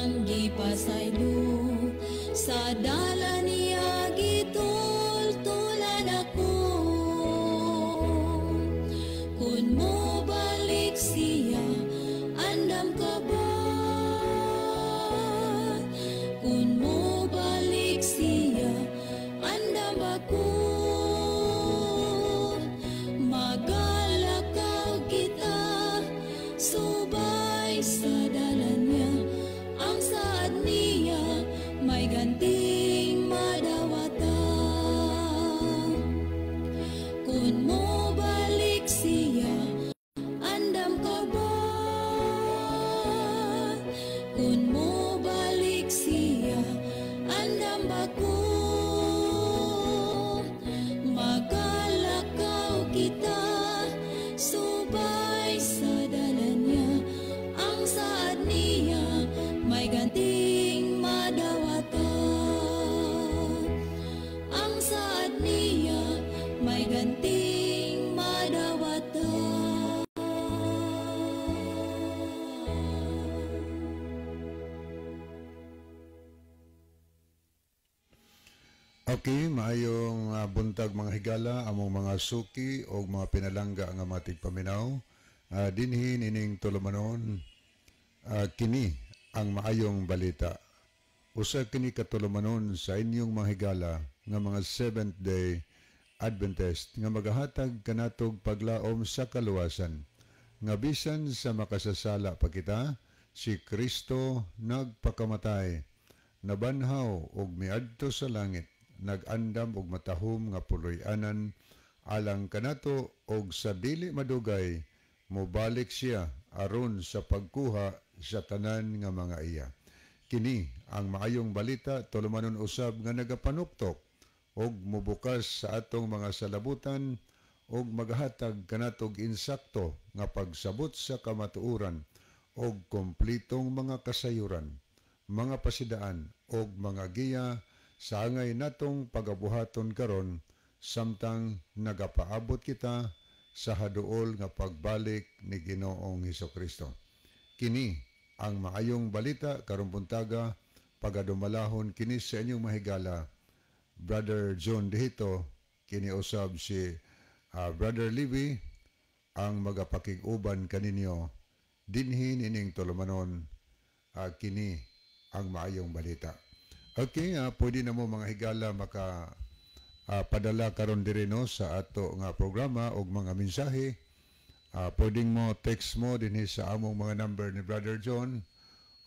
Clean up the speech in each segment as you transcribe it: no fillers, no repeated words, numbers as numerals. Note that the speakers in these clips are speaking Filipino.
ang gipasaylo sa dala niya gitultulan ako. Kun mo balik siya, andam ka ba? Kun mo balik siya, andam ako. Magalakaw kita, subay sa dala niya. Ang saad niya, may ganting madawata. Kun mo balik siya, andam ka ba? Kun mo balik siya, andam ba ko? Magalakaw kita, subay sa dala niya. Ang saad niya, may ganting madawata. Ang saad niya, may ganting madawata. Okay, maayong buntag mga higala, among mga suki o mga pinalangga nga mga tigpaminaw. Dinhin ining tulumanon, kini ang maayong balita. Usa kini katulumanon sa inyong mga higala nga mga Seventh-day Adventist nga magahatag kanatog paglaom sa kaluwasan. Nga bisan sa makasasala pa kita, si Kristo nagpakamatay, nabanhaw og miadto sa langit, nagandam og matahom nga puloy-anan alang kanato og sa dili madugay mobalik siya aron sa pagkuha sa tanan nga mga iya. Kini ang maayong balita tulumanon usab nga nagapanuktok og mubukas sa atong mga salabutan og maghatag kanatog insakto nga pagsabot sa kamatuoran og kompletong mga kasayuran, mga pasidaan og mga giya sa angay natong pagabuhaton karon samtang nagapaabot kita sa haduol nga pagbalik ni Ginoong Hesukristo. Kini ang maayong balita karon buntaga pagadumalahon kini sa inyong mahigala Brother John Dihito, kini usab si Brother Libby ang magapakig-uban kaninyo dinhin ining tulumanon kini ang maayong balita. Okay, pwede na mo mga higala padala karon diri no sa ato nga programa og mga mensahe. Pwedeng mo text mo dinhi sa among mga number ni Brother John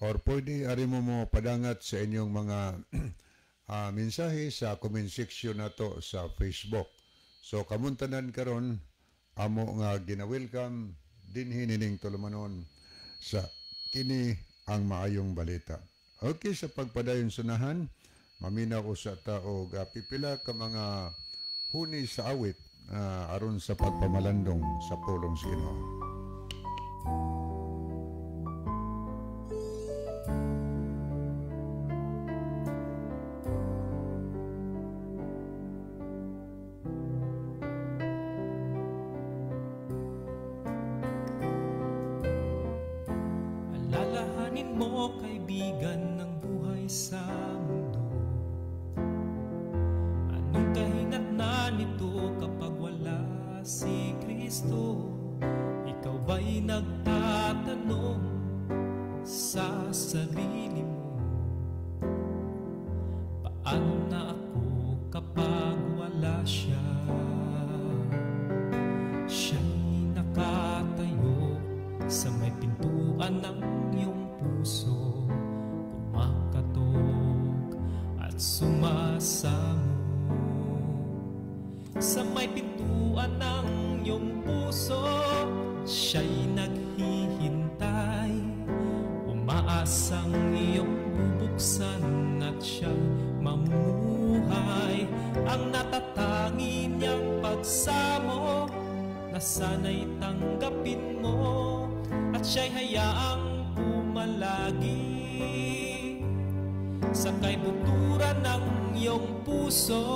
or pwede ari mo padangat sa inyong mga mensahe sa comment section nato sa Facebook. So kamuntanan karon amo nga gina-welcome dinhi nining tulumanon sa kini ang maayong balita. Okay, sa pagpadayon sunahan, maminaw ko sa tao pipila ka mga huni sa awit aron sa pagpamalandong sa pulong sino. Alalahanin mo, kaibigan, ng buhay sa mundo. Anong kahinatnan nito kapag wala si Kristo? Ikaw ba'y nagtatanong sa sarili mo, paano na ako kapag wala siya? Siya'y nakatayo sa may pintuan ng iyong puso, kumakatok at sumasamo. Sa may pintuan ng iyong puso, siya'y naghihintay, umaasang iyong bubuksan at siyang mamumuhay. Ang natatangi niyang pagsamo na sana'y tanggapin mo, at siya'y hayaang pumalagi sa kaibuturan ng iyong puso.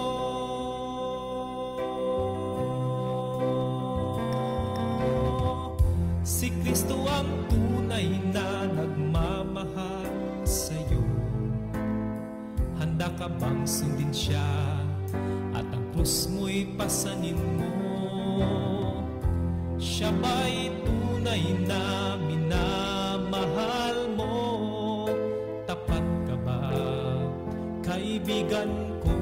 Si Kristo ang tunay na nagmamahal, sa'yo. Handa ka bang sundin siya at ang krus mo'y pasanin mo? Siya ba'y tunay na minamahal mo? Tapat ka ba, kaibigan ko?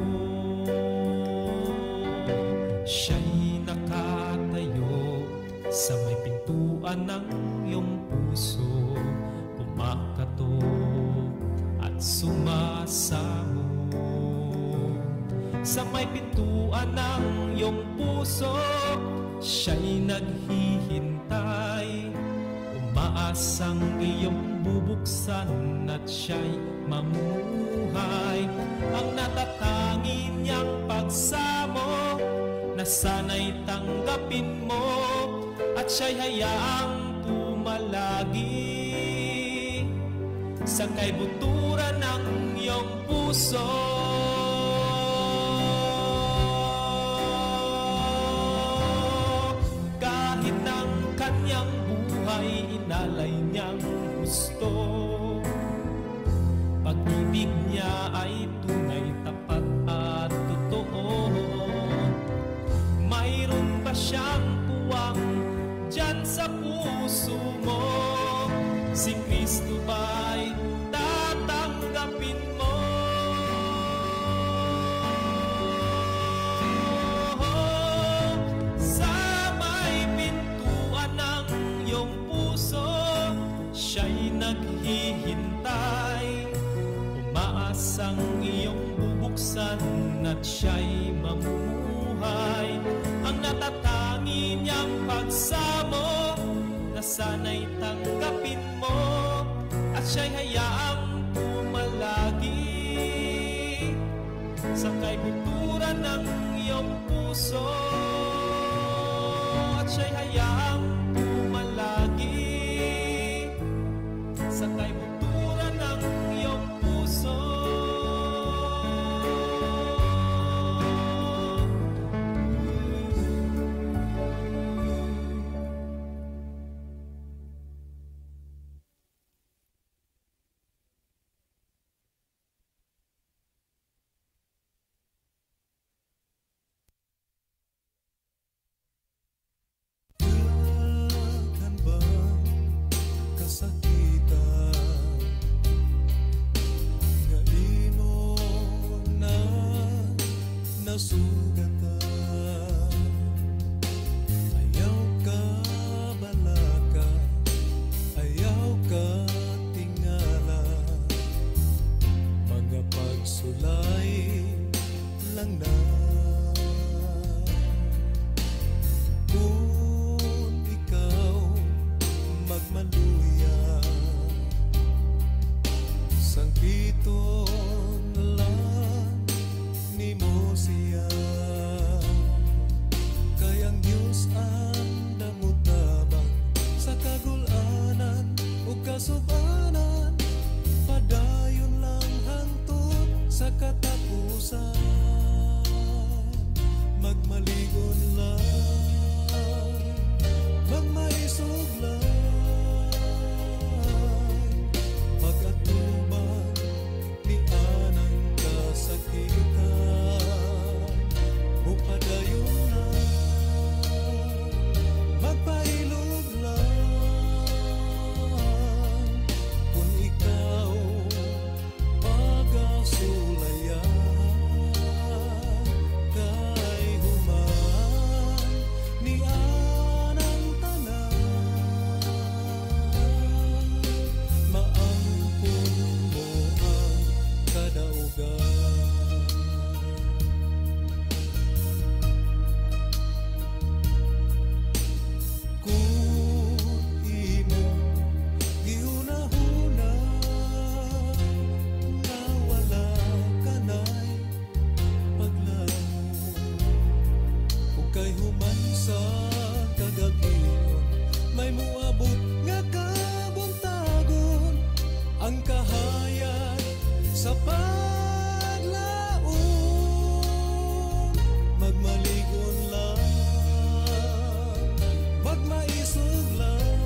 Siya'y nakatayo sa may pintuan ng iyong puso, kumakatok at sumasamo. Sa may pintuan ng iyong puso, siya'y naghihintay, umaasang iyong bubuksan at siya'y mamuhay. Ang natatangi niyang pagsamo na sana'y tanggapin mo, at siya'y hayaang pumalagi sa kaibuturan ng iyong puso. Kahit ang kanyang buhay inalay niyang gusto, pag-ibig niya ay tunay, tapat at totoo. Mayroon ba siyang puwang dyan sa puso mo? Si Kristo ba'y tatanggapin mo? Sa may pintuan ng iyong puso, siya'y naghihintay, umaasang iyong bubuksan at siya'y mamumuhay. Ang natatangi niyang pagsamo na sana'y tanggapin mo, at siya'y hayaang pumalagi sa kaibuturan ng iyong puso, at siya'y hayaang pumalagi sa kaibuturan ng iyong puso. Kan bang kasakitan nga imo na nasugatan? Ayaw ka balaka, ayaw ka tingala, mga pagsulay lang na. Kung ikaw magmaluya, sangkiton lang nimo siya. Kayang Diyos ang damutabang sa kagulanan o kasubanan, padayon lang hangtod sa katapusan. Magmaligon lang, magmaisog lang, pag-atubang ni anang kasakitan. Upadayon lang, magpailog lang, kung ikaw pag-asulayan. Kay human ni anang tanan, maampun mo ang kadaugan. Kung imo gihunahuna nga wala kanay paglaom, ug kay human sa kagabion may muabot nga kabuntagon, ang kahayan sa paglaom. Magmaligon lang, magmaisog lang,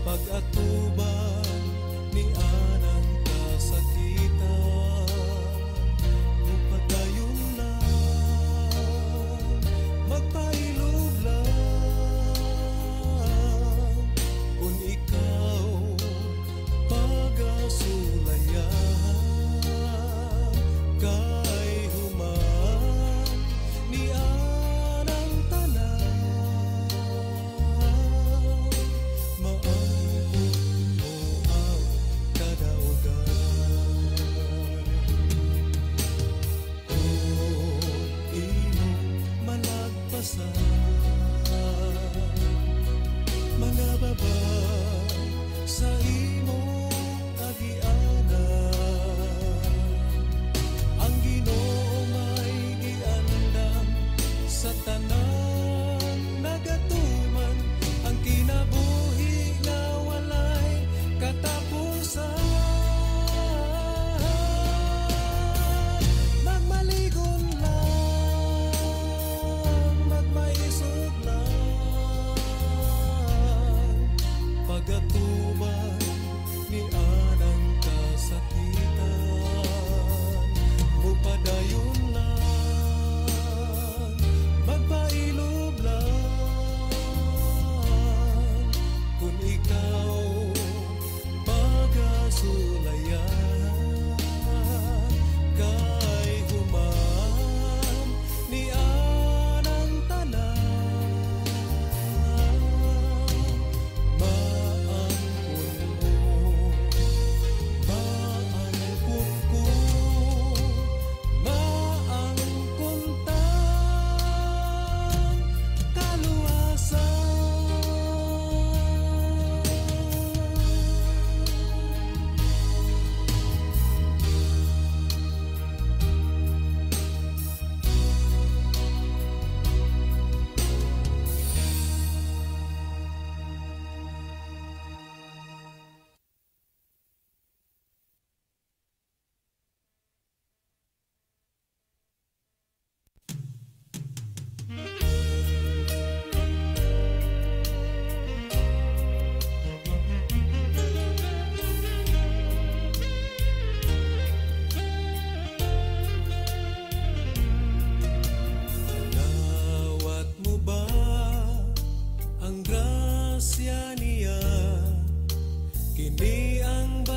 pag-atubang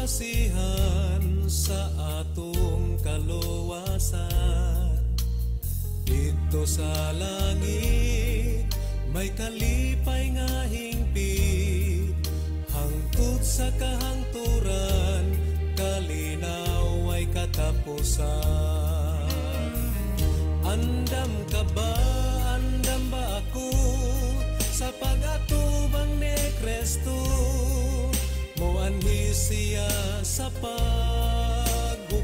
basihan sa atong kaluwasan. Dito sa langit may kalipay nga hingpit, hangtod sa kahangturan kalinaw ay katapusan. Andam ka ba, andam ba ako sa pag-atubang ni Kristo? Moanhi siya sa paghukom.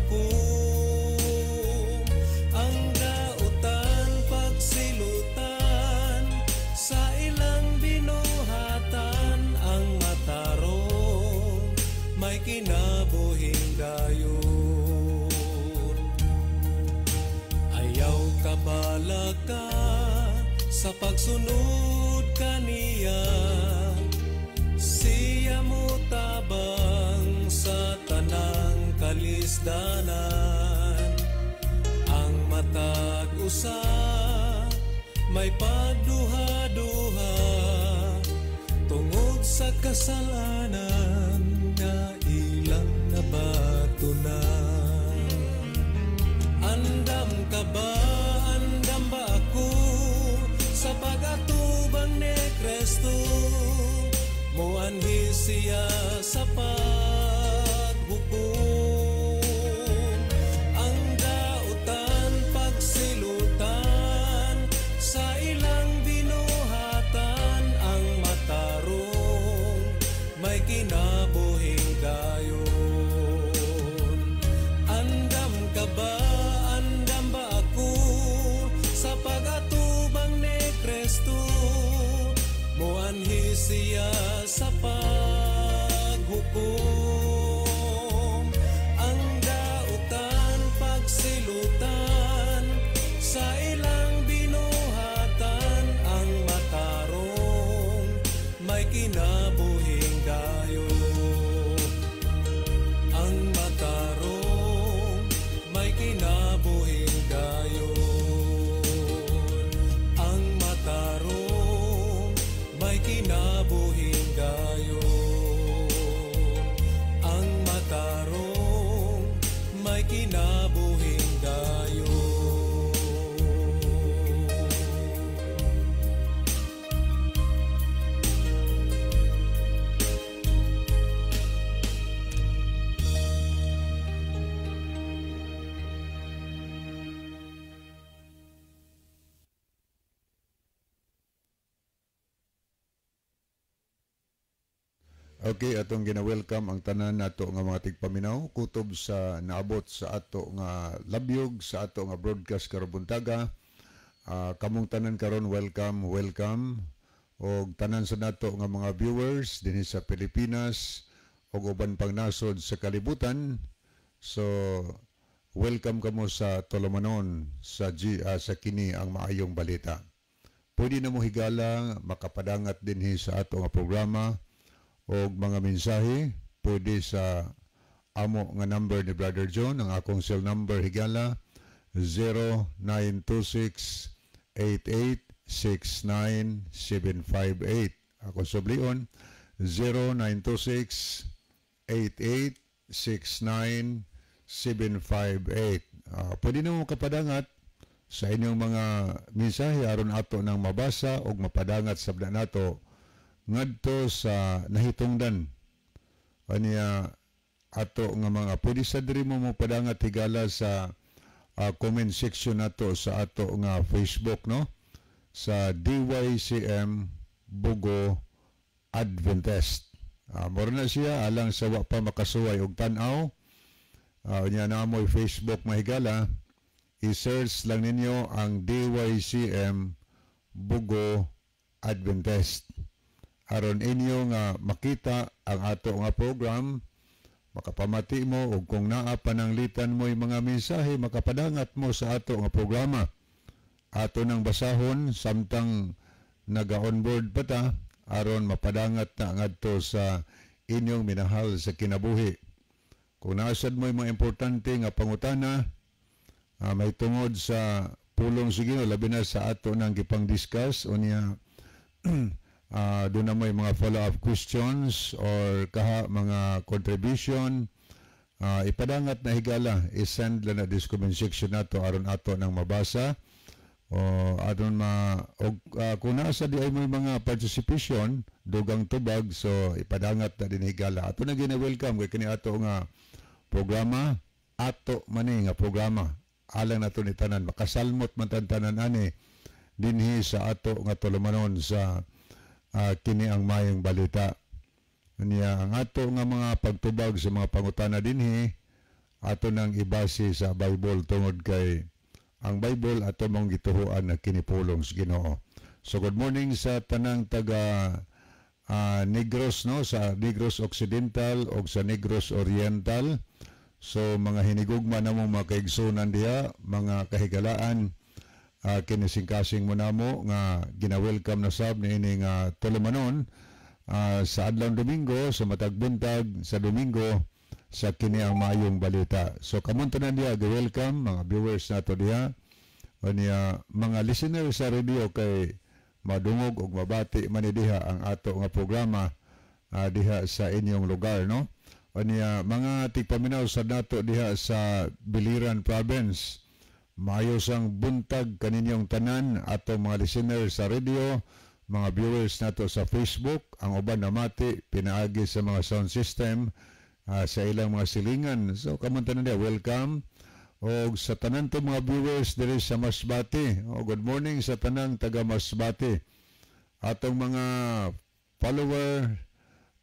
Ang dautan pagsilutan, sa ilang binuhatan ang matarong, may kinabuhing dayon. Ayaw kabala ka sa pagsunod kaniya, siya mo tabang sa tanang kalisdanan. Ang matag usa may pagduha-duha tungod sa kasalanan nga ilang nabatunan. Andam ka ba, andam ba ako sa pag-atubang ni Kristo? Moanhi siya sa paghukom. Ang dautan pagsilutan, sa ilang binuhatan ang matarong, may kinabuhing dayon. Andam ka ba, andam ba ako sa pag-atubang ni Kristo? Moanhi siya sa paghukom. Ang dautan pagsilutan, sa ilang binuhatan ang matarong, may kinabuhing dayon. Ang matarong, may kinabuhing dayon. Ang matarong, may kinabuhing dayon. Ang matarong, may kinabuhing dayon. Okay, atong gina-welcome ang tanan nato nga mga tigpaminaw kutob sa naabot sa ato nga labyog sa ato nga broadcast karong buntaga. Kamong tanan karon welcome og tanan sa nato nga mga viewers dinhi sa Pilipinas og uban pang nasod sa kalibutan. So welcome kamo sa Tolomanon sa kini ang maayong balita. Pwede na mo higala makapadangat dinhi sa ato nga programa og mga mensahe pwede sa amo nga number ni Brother John. Ang akong cell number higala 0926-8869-758. Ako sublion 0926-8869-758. Pwede na mo kapadangat sa inyong mga mensahe aron ato nang mabasa og mapadangat sabda nato ngadto sa nahitungdan aniya ato nga mga pwede sa diri mo padangat higala sa comment section nato sa ato nga Facebook, no, sa DYCM Bugo Adventist. Moro na siya alang sa wa pa makasuway og tan-aw. Unya na mo Facebook mahigala, i-search lang ninyo ang DYCM Bugo Adventist aron inyo nga makita ang ato nga program, makapamati mo ug kung naa pananglitan mo mga mensahe makapadangat mo sa ato nga programa. Ato nang basahon samtang naga-onboard pa ta aron mapadangat na ngadto sa inyong minahal sa kinabuhi. Kung naasad mo mga importante nga pangutana, may tungod sa pulong sa Ginoo labi na sa ato nang gipang-discuss unya doon na may mga follow-up questions or mga contribution, ipadangat na higala, isend lang na this comment section nato aron ato nang mabasa o aron kung nasa di ay may mga participation dugang tubag, so ipadangat na din higala ato na gina-welcome kay kini ato nga programa, ato mani nga programa alang nato ni tanan makasalmot man tanan ani dinhi sa ato nga tulumanon sa kini ang mayong balita. Niya ang ato nga mga pagtubag sa mga pangutana dinhi ato nang ibase sa Bible tungod kay ang Bible ato mong gituhuan na kinipulong sa Ginoo. So good morning sa tanang taga Negros, no, sa Negros Occidental o sa Negros Oriental. So mga hinigugma na mong mga kaigsunan diha, mga kahigalaan, kinisingkasing mo na mo nga gina-welcome na sab ni ini nga tulumanon sa adlaw Domingo, sa matag buntag sa Domingo sa kini ang maayong balita. So kamuntanan diha, welcome mga viewers nato diha o niya mga listeners sa radio kay madungog og mabati man diha ang ato nga programa diha sa inyong lugar, no? O niya mga tigpaminaw sa nato diha sa Biliran Province, maayo sang buntag kaninyong tanan ato mga listeners sa radio, mga viewers nato sa Facebook, ang uban namati pinaagi sa mga sound system sa ilang mga silingan. So kamuntanan diha, welcome. O sa tanan to mga viewers diri sa Masbate, good morning sa tanang taga Masbate. Atong mga follower,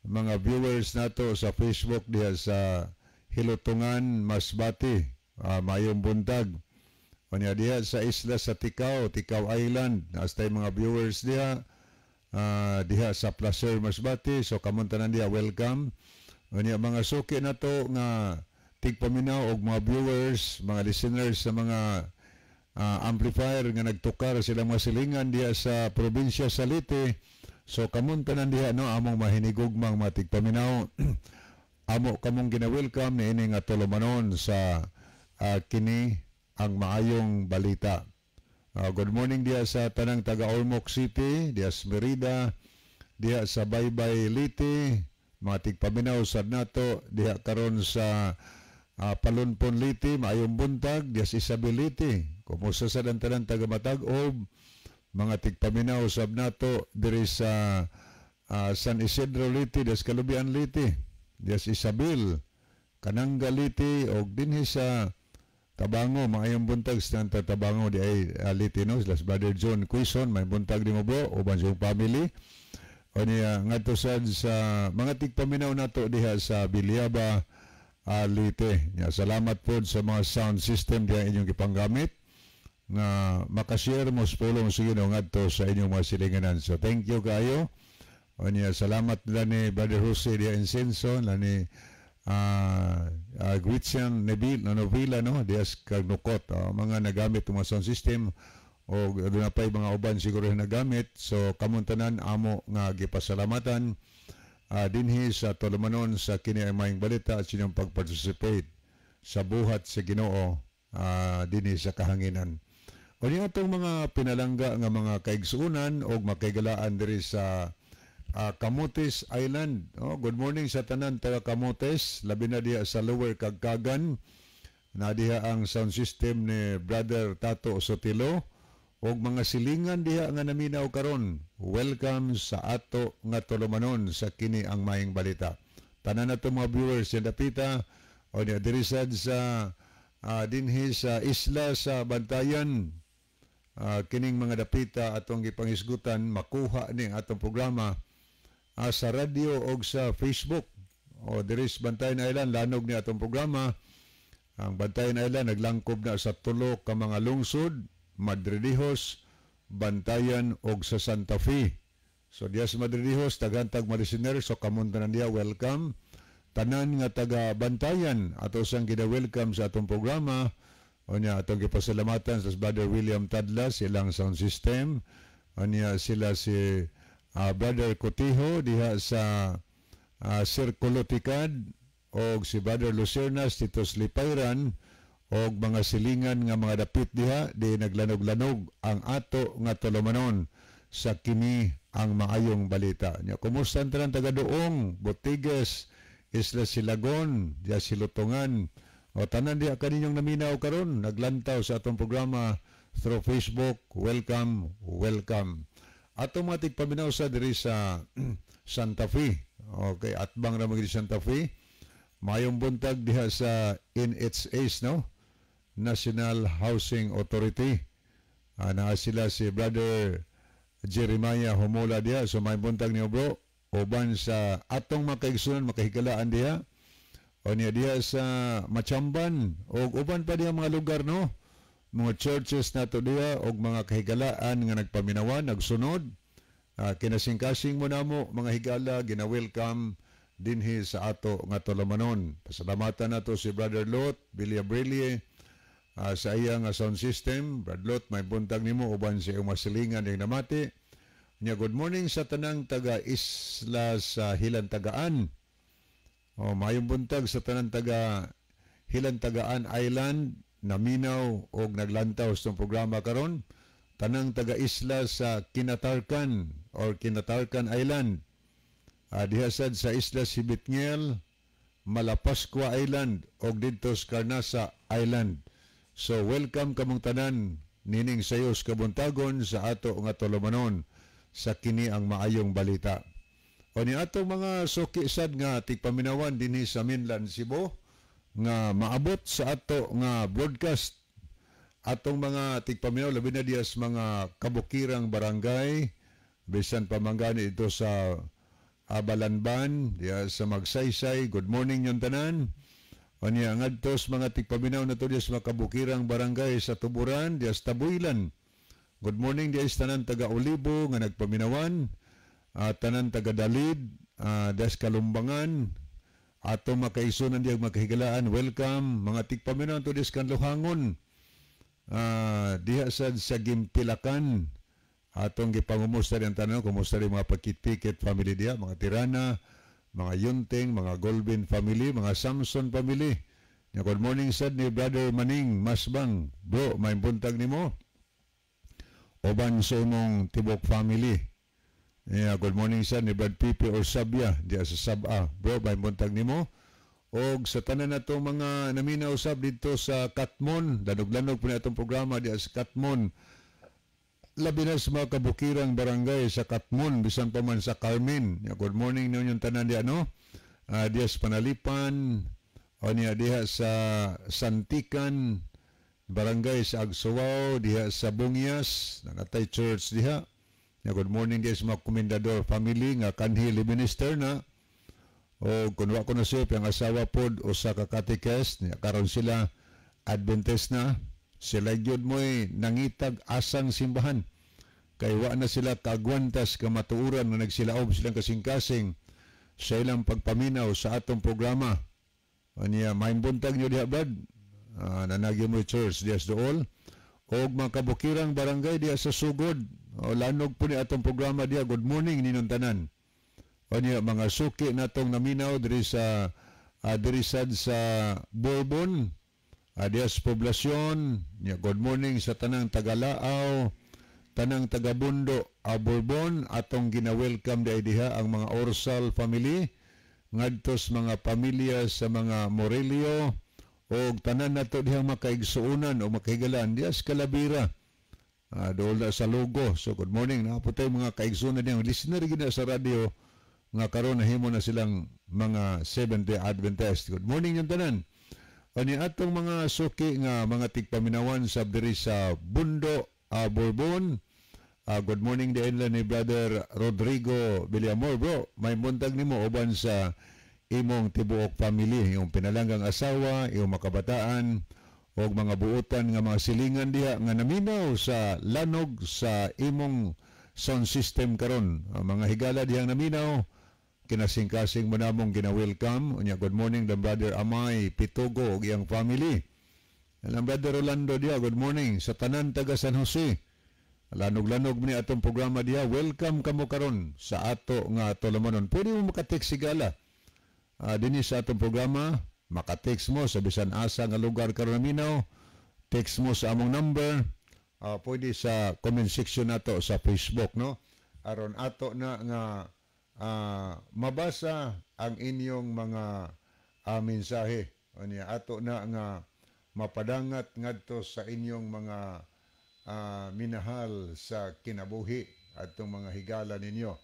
mga viewers nato sa Facebook diha sa Hilutungan, Masbate, mayong buntag. O niya diha sa isla sa Tikaw Island, nastay mga viewers diha diha sa Placer, Masbate. So kamuntanan diha, welcome. O niya mga suki nato nga tigpaminaw og mga viewers, mga listeners sa mga amplifier nga nagtukar sila mga silingan diha sa probinsya sa Leyte. So kamuntanan diha, no, among mahinigugmang mga tigpaminaw amo kamong gina-welcome ni ini nga tulumanon sa kini ang maayong balita. Good morning diha sa tanang taga Ormoc City, diha sa Merida, diha sa Baybay Leyte, mga tigpaminaw sad nato diha karon sa Palunpon Leyte, maayong buntag diha sa Isabel Leyte. Kumusta sa tanang taga Matag-Ob, mga tigpaminaw sab nato diri sa San Isidro Leyte, diha sa Kalubian Leyte, diha sa Isabel, Kananga Leyte, og dinhi sa Tabango, maayong buntag sa Tabango di ay Leyte, no, sila Brother John Quison, may buntag di mo bro, uban sa family. O niya ngadto sad sa mga tigpaminaw nato diha sa Bilyaba, Leyte. Ya, salamat po sa mga sound system diha inyong gipanggamit nga makashare mo sa pulong sa Ginoo ngadto sa inyong mga silinganan. So thank you kayo. O niya salamat nila ni Brother Jose diha Insenso, nila ni Gritzian Nebil na novela, no, diha sa Nukot, mga nagamit mga sound system o doon na pa'y mga uban siguro na nagamit. So kamuntanan amo nga gipasalamatan dinhi sa tulumanon sa kini ang mayong balita at sinyong pag-participate sa buhat sa Ginoo dinhi sa kahanginan. O niya itong mga pinalangga nga mga kaigsuunan o makaigalaan diri sa Camotes Island. Good morning sa tanan taga Camotes, labi na diha sa Lower Kagkagan, na diha ang sound system ni Brother Tato Sotelo og mga silingan diha nga naminaw karon. Welcome sa ato nga tulumanon sa kini ang mayong balita. Tanan nato mga viewers sa dapita o diri sad sa dinhi sa isla sa Bantayan, kining mga dapita atong gipangisgutan makuha ni atong programa sa radio o sa Facebook. O diri sa Bantayan Island lanog ni atong programa. Ang Bantayan Island naglangkob na sa tulo ka mga lungsod, Madridijos, Bantayan og sa Santa Fe. So diya sa Madridijos tagantag listener, so kamuntanan diya, welcome. Tanan nga taga Bantayan ato sang gina-welcome sa atong programa. O niya atong gipasalamatan sa Brother William Tadla, silang sound system. O niya sila si Brother Cotijo diha sa Circulo Ticad o si Brother Lucernas Titos Lipayran o mga silingan nga mga dapit diha di naglanog-lanog ang ato nga tulumanon sa kini ang maayong balita. Nya kumusta ang tanan taga Doong, Botigas, Isla Silagon, diya Silutungan, o tanan diya kaninyong naminaw karon, naglantaw sa atong programa through Facebook. Welcome, welcome. Atong mga tigpaminaw sa diri sa Santa Fe. Okay, atbang ra magdi Santa Fe. Mayong buntag diha sa NHAs, no? National Housing Authority. Naa sila si Brother Jeremiah Humula diha. So may buntag niyo bro. Uban sa atong makaigsunan, makahigalaan diha. O niya diha sa Machamban. O uban pa diha mga lugar, no? Mga churches nato diha o mga kahigalaan nga nagpaminawan, nagsunod. Kinasing-kasing mo na mo, mga higala, gina-welcome dinhi sa ato nga tulumanon. Pasalamatan nato si Brother Lot, Billy Abrili, sa iya nga sound system. Brother Lot, may buntag nimo uban sa iyong masilingan ng namati. Nya good morning sa tanang taga Isla sa Hilantagaan. O mayong buntag sa tanang taga Hilantagaan Island, naminaw o naglantaw sa programa karon. Tanang taga Isla sa Kinatarkan or Kinatarkan Island. Diha sad sa Isla Sibitngel, Malapascua Island o dito sa Carnasa Island. So welcome kamong tanan nining sayos kabuntagon sa ato nga tulumanon sa kini ang maayong balita. O ni atong mga suki sad nga tigpaminawan dinhi sa mainland Cebu nga maabot sa ato nga broadcast. Atong mga tigpaminaw labi na diya sa mga kabukirang barangay, bisan pamanggani ito sa Balanban, diya sa Magsaysay. Good morning yung tanan. O niya ngadto sa mga tigpaminaw na to diya sa mga kabukirang barangay sa Tuburan, diya sa Tabuilan. Good morning diya sa tanan taga Olibo nga nagpaminawan, tanan taga Dalid, diya sa Kalumbangan. Atong makaisunan diya makahigalaan, welcome. Mga tigpaminaw to diya sa Kanluhangon. Diha sad sa Gimpilakan, atong gipangumusta rin tanong, kumusta rin mga Pakit-Pikit family diha, mga Tirana, mga Yunting, mga Golbin family, mga Samson family. Good morning sad ni Brother Maning Masbang. Bro, may buntag nimo oban sa imong Tibok family. Good morning sad ni Brad Pipi or Sabya diha sa Saba. Bro, may buntag nimo. Og sa tanan natong mga naminaw usab dito sa Katmon, lanog-lanog po na itong programa diya sa Katmon. Labi na sa mga kabukirang barangay sa Katmon, bisan pa man sa Carmen. Good morning ninyo yung tanan diya, no? Diya sa Panalipan, o niya diya sa Santikan, barangay sa Agsuwao, diya sa Bungyas, nangatay church diya. Good morning diya sa mga komendador family, nga kanhi minister na. O kunwa ko na siya, ang asawa pod o sa kakatikes, karon sila Adventist na, sila yun mo'y nangitag asang simbahan. Kaya wa na sila kagwantas kamatuuran na nagsilaob silang kasing-kasing sa ilang pagpaminaw sa atong programa. O niya, may buntag nyo diha, Brad, nanagyo mo church diya sa dool. O mga kabukirang barangay diya sa Sugod, o lanog po ni atong programa diya. Good morning ninong tanan. O niya, mga suki natong naminaw diri sa dirisad sa Bourbon, diya sa poblasyon. Niya, good morning sa tanang Tagalaaw, tanang Tagabundo, Bourbon. Atong gina-welcome diha ang mga Orsal family, ngadtos mga pamilya sa mga Morelio, o tanan nato diha makaigsuunan o makahigalaan diya sa Calabira. Doon na sa Lugo. So good morning. Naputay mga kaigsuunan diya. Listener gina sa radio, nga karon nahimo na silang mga Seventh-day Adventist. Good morning yung tanan. O ni atong mga suki nga mga tigpaminawan sa diri sa Bundo, Bourbon. Good morning din lang ni Brother Rodrigo Villamor. Bro, may buntag nimo uban sa imong tibuok family, yung pinalanggang asawa, yung makabataan, o mga buutan nga mga silingan diha nga naminaw sa lanog sa imong sound system karon. Mga higala diyang naminaw, kinasing-kasing mo namong gina-welcome. Unya, good morning, the Brother Amay Pitugo o iyang family. Alam, Brother Rolando diya, good morning. Sa tanan taga San Jose, lanog-lanog mo ni atong programa diya. Welcome kamo karon sa ato nga tulumanon. Pwede mo makatext sigala. Dini sa atong programa, makatext mo sa bisan asa nga lugar karon naminaw. Text mo sa among number, pwede sa comment section nato sa Facebook, no? Aron ato na nga mabasa ang inyong mga mensahe. Unya ato na nga mapadangat ngadto sa inyong mga minahal sa kinabuhi atong mga higala ninyo.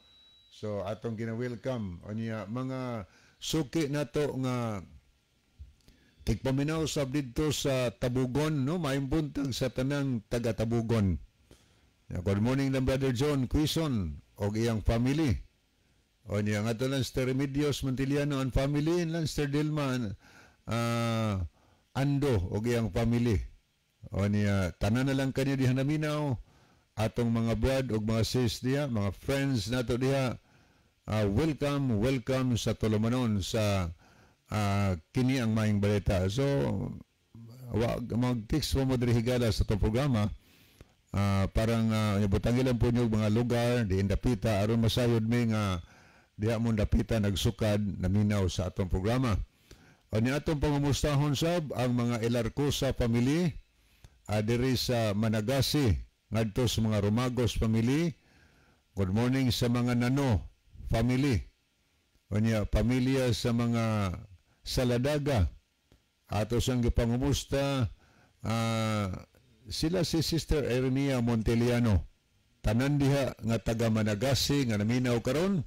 So atong gina-welcome unya mga suki nato nga tigpaminaw sab didto sa Tabugon, no? Maayong buntag sa tanang taga Tabugon. Good morning na Brother John Quison og iyang family. Unya nga to Lanster Remedios Montiliano and family, Lanster Dilma Ando og iyang family. Unya tanan na lang kanyo diha naminaw atong mga brad og mga sis diha, mga friends nato diha. Welcome sa tulumanon sa kini ang maing balita. So mag-text mo diri higala sa itong programa parang butangilan po niyo mga lugar di indapita aron masayod mi nga diha mo dapita nagsukad naminaw sa atong programa. Ani atong pangumustahon sab ang mga Elarcosa family diri sa Managasi ngadto sa mga Romagos family. Good morning sa mga Nano family. Unya pamilya sa mga Saladaga. Ato siyang gipangumusta sila si Sister Ernia Monteliano. Tanan diha nga taga Managasi nga naminaw karon.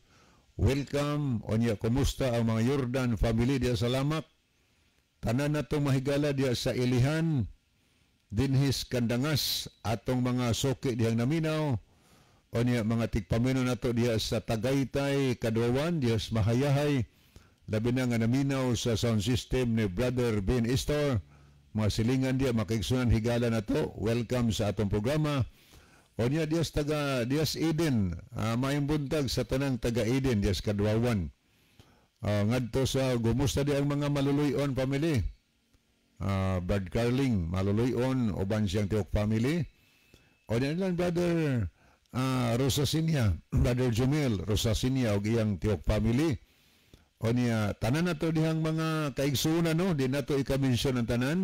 Welcome. Unya kumusta ang mga Jordan family diha sa Lamak. Tanan natong mahigala diha sa Ilihan, dinhis Kandangas, atong mga suki dihang naminaw. Unya mga tigpamino nato diha sa Tagaytay, Kadwawan, diha sa Mahayahay. Labi na nga naminaw sa sound system ni Brother Ben Estor. Mga silingan diya, makiksunan higala na to. Welcome sa atong programa. O niya, diyas Eden. Mayong buntag sa tanang taga Eden, diyas Kadwawan. Ngadto sa gumusta di ang mga maluluyon family. Brad Carling, maluluyon, uban siyang Tiok family. O niya lang, Brother Rosasinia, Brother Jumel Rosasinia, o iyang Tiok family. O niya, tanan na to dihang mga kaigsunan, no? Di na to ikamention ang tanan.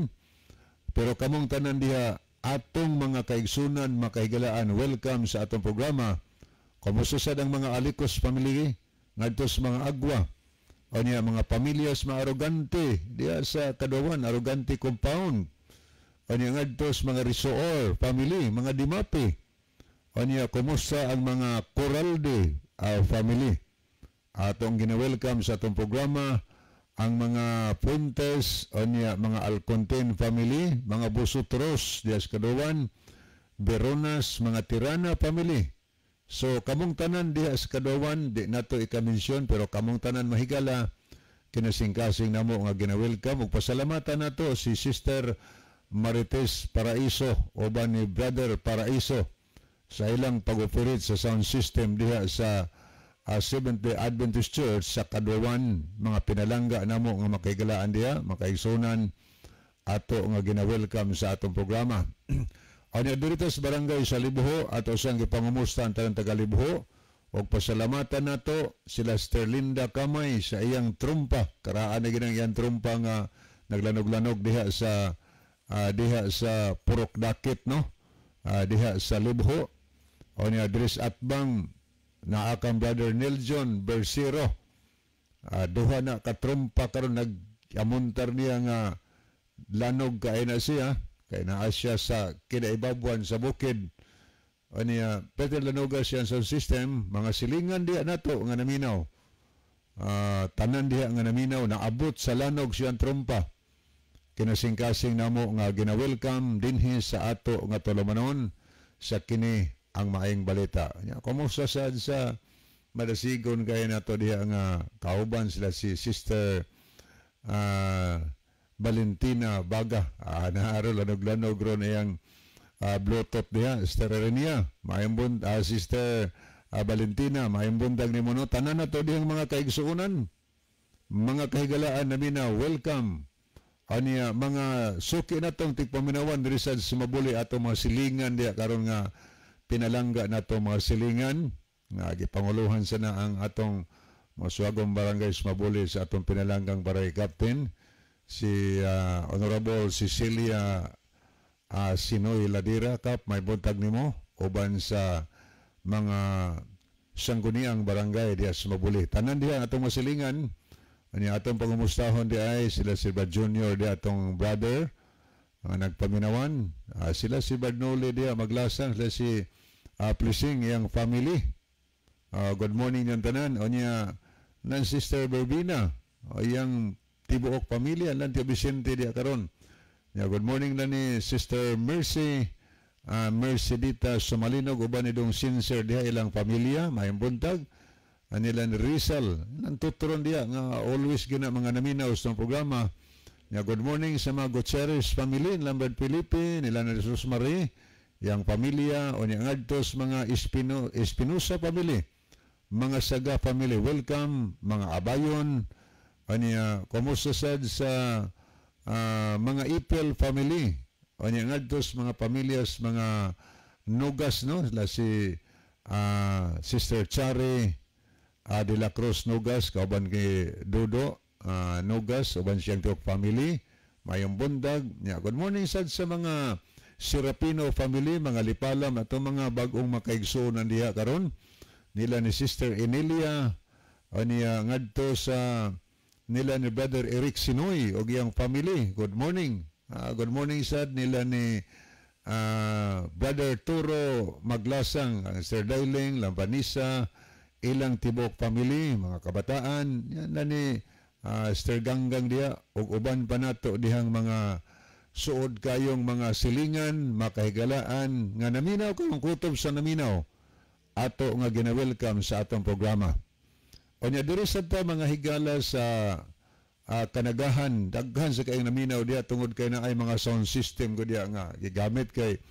Pero kamong tanan diha, atong mga kaigsunan, makahigalaan, welcome sa atong programa. Kumusta sad ang mga Alicos family, ngadtos mga Agwa. O niya, mga pamilyas mga arogante, diha sa Kadwawan, arogante compound. O niya, ngadtos mga Risoor family, mga Dimapi. O niya, kumusta ang mga Coralde family. Atong gina-welcome sa atong programa ang mga Puentes o niya mga Alconten family, mga Busutros dias Kadwawan, Beronas, mga Tirana family. So kamong tanan diha sa Kadwawan di nato ikamention pero kamong tanan mahigala kinasingkasing namo nga gina-welcome ug pasalamatan nato si Sister Marites Paraiso uban ni Brother Paraiso sa ilang pag-operate sa sound system diha sa Seventh-day Adventist Church sa Kadwawan. Mga pinalangga namo nga makaigalaan diha, makaigsunan ato nga gina-welcome sa atong programa. Ano dito sa barangay sa Libuho ato siyang gipangumusta ang tanang taga Libuho ug pasalamatan nato sila Sister Linda Kamay sa iyang trumpa. Karaan na ginang iyang trumpa nga naglanog-lanog diha sa Purok Dakit, no? Diha sa Libuho. O niya Dres Atbang na akang Brother Nelson Bersiro. Duha na katrumpa karon nag-amuntar niya nga lanog kay na siya. Kay naa siya sa kinaibabuan sa bukid. O niya, Peter Lanoga siya sa system. Mga silingan diya nato nga naminaw. Tanan diya nga naminaw. Naabot sa lanog siyang trumpa. Kinasingkasing namo nga gina-welcome dinhi sa ato nga tulumanon sa kini ang maayong balita. Kumusta sa madasigon kaya nato diha nga kauban sila si Sister Valentina Baga. Naaro lanog-lanog ron iyang Bluetooth diha. Sister Erenia, maayong Sister Valentina, maayong buntag ni mo, no? Tanan na to dihang mga kaigsuunan, mga kahigalaan namin na welcome. Aniya, mga suki na tong tigpaminawan diri sa Mabuli atong mga silingan diha karon nga pinalangga na to mga silingan nga gipanguluhan sana ang atong masuagong barangay Mabuli sa atong pinalanggang barangay captain si Honorable Cecilia Sinoy Ladira kap may buntag nimo uban sa mga sangguniang barangay diya sa Mabuli. Tanan diya atong masilingan ani atong pangumustahon di ay sila si Brad Junior di atong brother nagpaminawan. Sila si Brad Noli diya maglasang, sila si Plising yang family. Good morning yung tanan. O niya nan Sister Berbina yang tibuok pamilya lan ti Vicente diya karon. Good morning na ni Sister Mercy Mercedita Sumalinog uban ni dong sincere diha ilang pamilya mayong buntag. Nila ni Rizal nan tuturon diya nga always gina mga naminaw sa programa. Good morning sa mga Gutierrez family Lambert Felipe nila ni Jesus Marie yang pamilya o niya ngadtos mga Espinosa family, mga Saga family, welcome mga Abayon o niya kumusta sad sa mga Ipel family o niya ngadtos mga pamilyas mga Nugas no sila si Sister Chari de la Cruz Nugas kauban kay Dodo Nugas uban siyang tiok family mayong bundag niya. Good morning sad sa mga Serapino family, mga Lipalam ato mga bagong makaigsuonan diha karon nila ni Sister Emilia o niya ngadto sa nila ni Brother Eric Sinoy o giyang family. Good morning. Good morning sad nila ni Brother Turo Maglasang, Sir Dailing, Lampanisa, ilang tibok family, mga kabataan, yan na ni Sir Ganggang diya ug uban pa nato dihang mga suod kayong mga silingan, makahigalaan nga naminaw kung kutob sa naminaw ato nga gina-welcome sa atong programa. O niya diri sad ta mga higala sa kanagahan daghan sa kayong naminaw diya tungod kay na ay mga sound system ko diya nga gigamit kay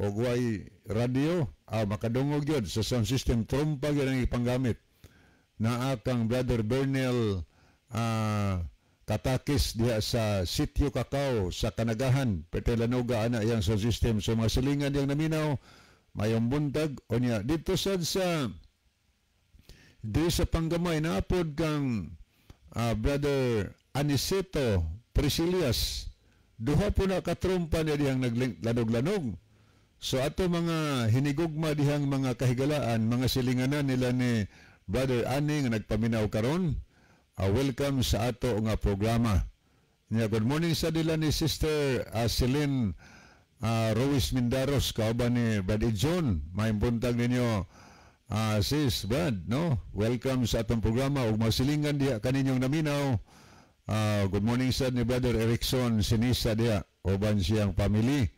og way radio makadungog yun sa sound system trompa gyud ang ipanggamit naa kang Brother Bernel Katakis diha sa Sitio Cacao sa Kanagahan Petelanuga ana yang sound system so mga silingan yang naminaw mayong buntag o niya dito sad sa di sa Panggamay naapod kang Brother Aniceto Priscilias duha po na katrumpa niya dihang naglanog-lanog so ato mga hinigugma dihang mga kahigalaan mga silinganan nila ni Brother Ani nga nagpaminaw karon. Welcome sa ato nga programa. Good morning sa dila ni Sister Celine Ruiz Mindaros kauban ni Brad John. May buntag ninyo sis Brad, no? Welcome sa atong programa ug masilingan diha kaninyong naminaw. Good morning sa ni Brother Erickson Sinisa diha uban siyang family.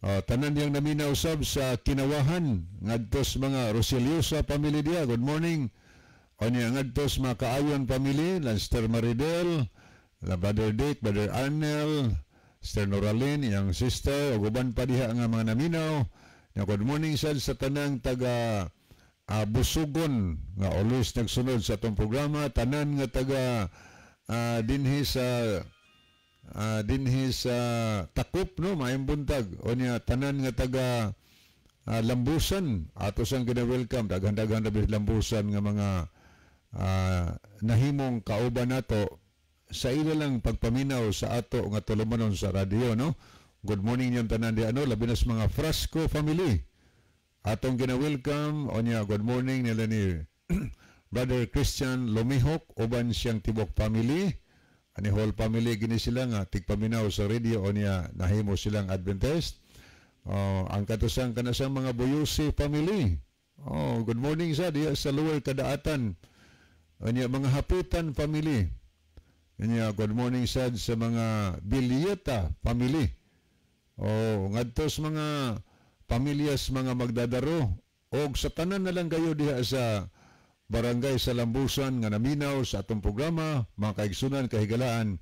Tanan diyang naminaw sab sa Kinawahan ngadtos mga Rosiliosa family diha. Good morning. O niya ngadtos mga Kaayon family, Lanster Maridel, Brother Dick, Brother Arnel, Sister Noralyn, yang sister, o guban pa diha nga mga naminaw. Good morning sad sa tanang taga Busugon, nga always nagsunod sa itong programa, tanan nga taga dinhi sa Takup, no, maayong buntag. O niya tanan nga taga Lambusan, ato sang gina-welcome, daghan-daghan na Lambusan nga mga nahimong kauban nato sa ila lang pagpaminaw sa ato nga tulumanon sa radio, no? Good morning yung tanan di labi na sa mga Frasco family atong gina-welcome o niya. Good morning nila ni Brother Christian Lumihok uban siyang tibok family ani whole family gini sila nga tigpaminaw sa radio o niya nahimo silang Adventist. Ang katusang kanasang mga Buyusi family. Good morning sa diya sa Lower Kadaatan. Anya mga Hapitan family. Anya good morning sad sa mga Bilyeta family. Ngadtos mga pamilyas mga Magdadaro og sa tanan na lang kayo diha sa barangay sa Lambusan nga naminaw sa atong programa, mga kaigsunan kahigalaan.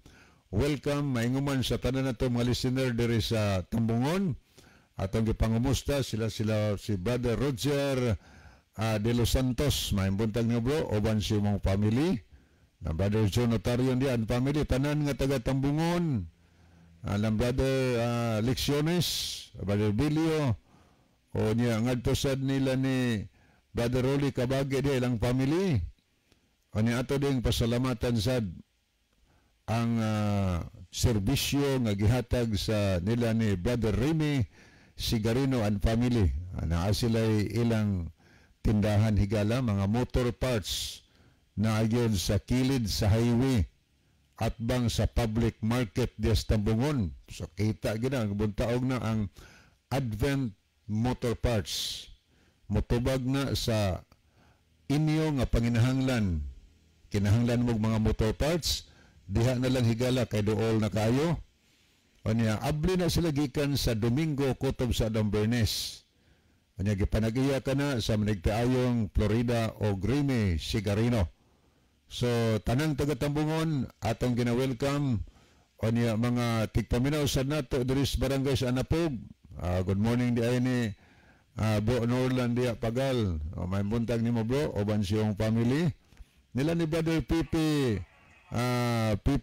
Welcome mainguman sa tanan nato mga listener diri sa Tambungon. Atong gipangumusta sila si Brother Roger de Los Santos, may buntag nga bro, oban si mong family, na Brother John Otarion diyan family, tanan nga taga Tambungon, alam Brother Lecciones, Brother Bilio, o niya ngadto sad nila ni Brother Rolly Kabage di ilang family, o niya ato ding pasalamatan sad ang serbisyo nga gihatag sa nila ni Brother Remy Sigarino and family. Naa sila ilang tindahan higala, mga motor parts na ayon sa kilid sa highway at bang sa public market di Tambungon. So kita gina buntaog na ang Advent Motor Parts. Motubag na sa inyo nga panginahanglan. Kinahanglan mo mga motor parts, diha na lang higala kay dool na kayo. O niya, abli na sila gikan sa Domingo kutob sa Dombernes. O niya, gipanagiya ka na sa manigtaayong Florida o Remy Sigarino. So, tanang taga-Tambungon, atong gina-welcome. O niya, mga tigpaminaw sa nato, Dris Barangay sa Anapog. Good morning di ay ni Bro Norland diya Pagal. May buntag ni mo bro, oban siyong family. Nila ni Brother Pipi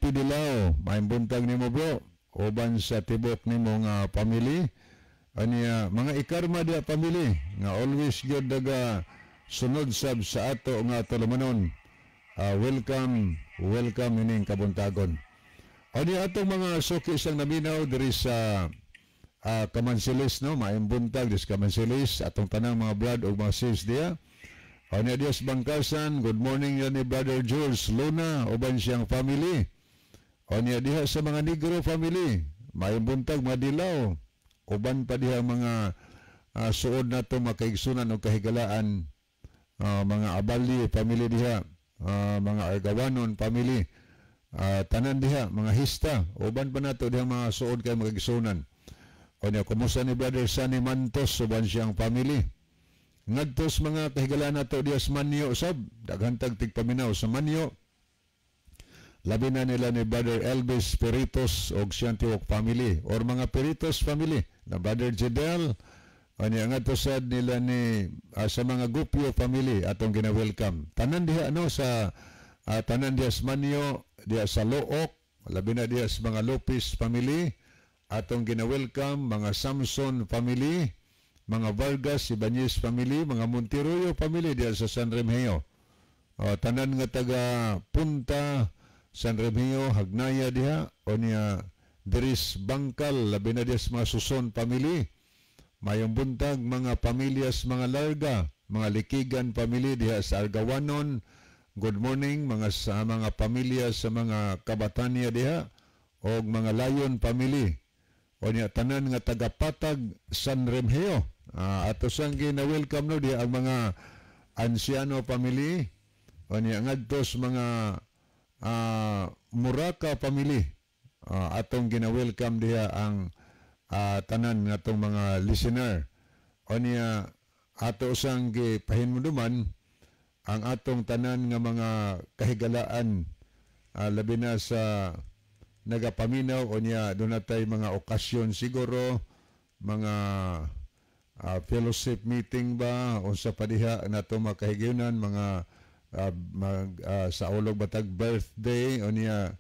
Dilao, may buntag ni mo bro, oban sa tibok ni mong family. Aniya, mga ikarma diya family, nga always gyud daga sunod sab sa ato nga tulumanon. Welcome ining kabuntagon. Aniya atong mga suki sang naminaw diri sa Kamansilis, no, maimbuntag dis Kamansilis, atong tanang mga brad o mga sis diya. O ni Adios Bangkasan, good morning yan ni Brother Jules Luna, uban siyang family. O ni diha sa mga Negro family, maimbuntag mga dilaw, uban pa diha mga suod na to makaigsunan o kahigalaan, mga Abali family diha, mga Argawanon family, tanan diha, mga Hista, uban pa na to diha mga suod kay makaigsunan. O niya, kumusta ni Brother Sunny Mantos, suban siyang family. Ngadtos mga kahigalaan na to dias Manyo sab, daghantag tigpaminaw sa Manyo. Labi na nila ni Brother Elvis Peritos o siyang tiwok family, or mga Peritos family, na Brother Jedel. O niya, ngadtos sad nila ni, sa mga Gupio family, atong gina-welcome. Tanan diha, no, sa tanan diha sa Manyo, diha sa Look, labi na diha sa mga Lopez family, atong gina-welcome mga Samson family, mga Vargas Ibanez family, mga Monteroyo family diya sa San Remigio. Tanan nga taga Punta, San Remigio, Hagnaya diha, o niya Dris Bangkal, labi na diya sa mga Suson family, mayong buntag mga pamilyas, mga Larga, mga Likigan family diha sa Argawanon. Good morning mga pamilya sa mga Kabatania diha, o mga Layon family. O niya, tanan nga tagapatag San Remigio. Ato sang gina-welcome no diya ang mga Anciano family. O niya, ngadtos mga Muraka family. Atong gina-welcome diya ang tanan nga tong mga listener. O niya, ato sang gipahinmuduman ang atong tanan nga mga kahigalaan, labi na sa nagapaminaw o niya doon natay mga okasyon siguro, mga fellowship meeting ba o sa padiha na ito makahigyunan, mga sa ulog batag birthday o niya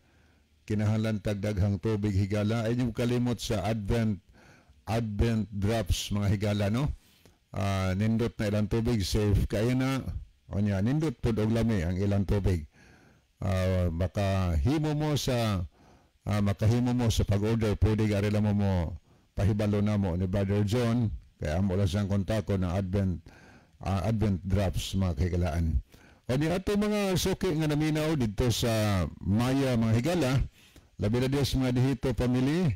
kinahanglan tagdaghang tubig higala. Ay yung kalimot sa Advent drops mga higala, no? Nindot na ilang tubig, safe kayo na o niya, nindot po og lami ang ilang tubig. Makahimo mo sa pag-order, pwede gari lang mo pahibalo na mo ni Brother John, kaya amo lang siyang kontako ng Advent drops mga kahigalaan. O di ato mga suki nga naminaw dito sa Maya mga higala, labi na diya sa mga Dihito family,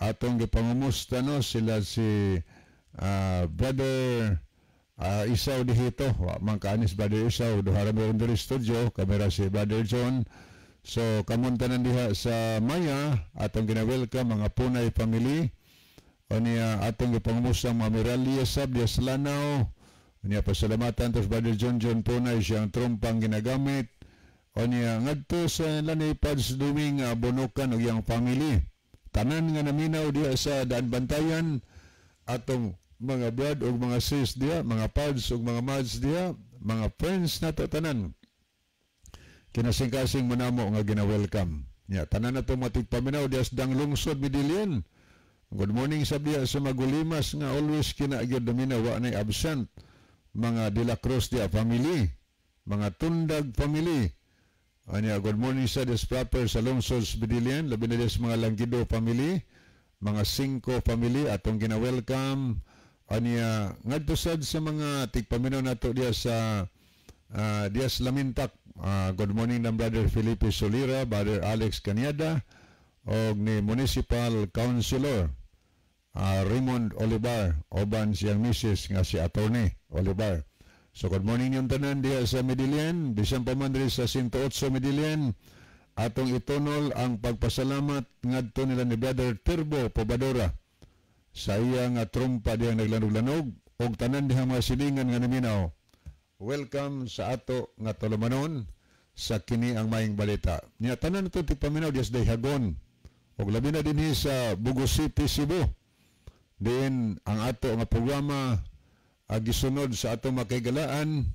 atong gipangumusta no, sila si Brother Isaw Dihito, mangkaanis Brother Isaw, duhara mo rin diri studio, kamera si Brother John. So, kamuntanan diha sa Maya, atong gina-welcome mga Punay family. O niya, atong gipangumusta mga Miralia Sab, diya sa Lanao. O niya, pasalamatan tos Brother John Punay, siyang trumpang ginagamit. O niya, ngadto sa Lanipad sa Duming Bonokan o iyang family. Tanan nga naminaw diha sa Daan Bantayan, atong mga brad o mga sis diha, mga pads o mga mads diha, mga friends na tanan. Kinasing-kasing mo na mo nga gina-welcome. Ya, tanan na ito matigpaminaw dias dang lungsod Midilian. Good morning sa diya sa Magulimas nga always kinaagyo domina wa nay absent. Mga De La Cruz diya family, mga Tundag family, Anya, good morning sa des proper sa lungsod sa Bidilian, labi na des mga Langgido family, mga 5 family atong gina-welcome. Anya, ngadto sad sa mga tigpaminaw nato diya sa Dias Lamintak. Good morning ng Brother Felipe Solira, Brother Alex Cañada, o ni Municipal Councilor Raymond Olivar, oban siyang misis nga si Attorney Olivar. So good morning yung tanan diya sa Medellin, bisan pa man diri sa 108 Medellin. Atong itunol ang pagpasalamat ngadto nila ni Brother Turbo Pobadora sa iyang trumpa diyang naglanog-lanog og tanan dihang mga silingan nga naminaw. Welcome sa ato nga tulumanon sa kini ang maayong balita. Nya tanan nato tigpaminaw diya sa Dayhagon og labi na dinhi sa Bugo City, Cebu. Diin ang ato nga programa gisunod sa atong makaigalaan.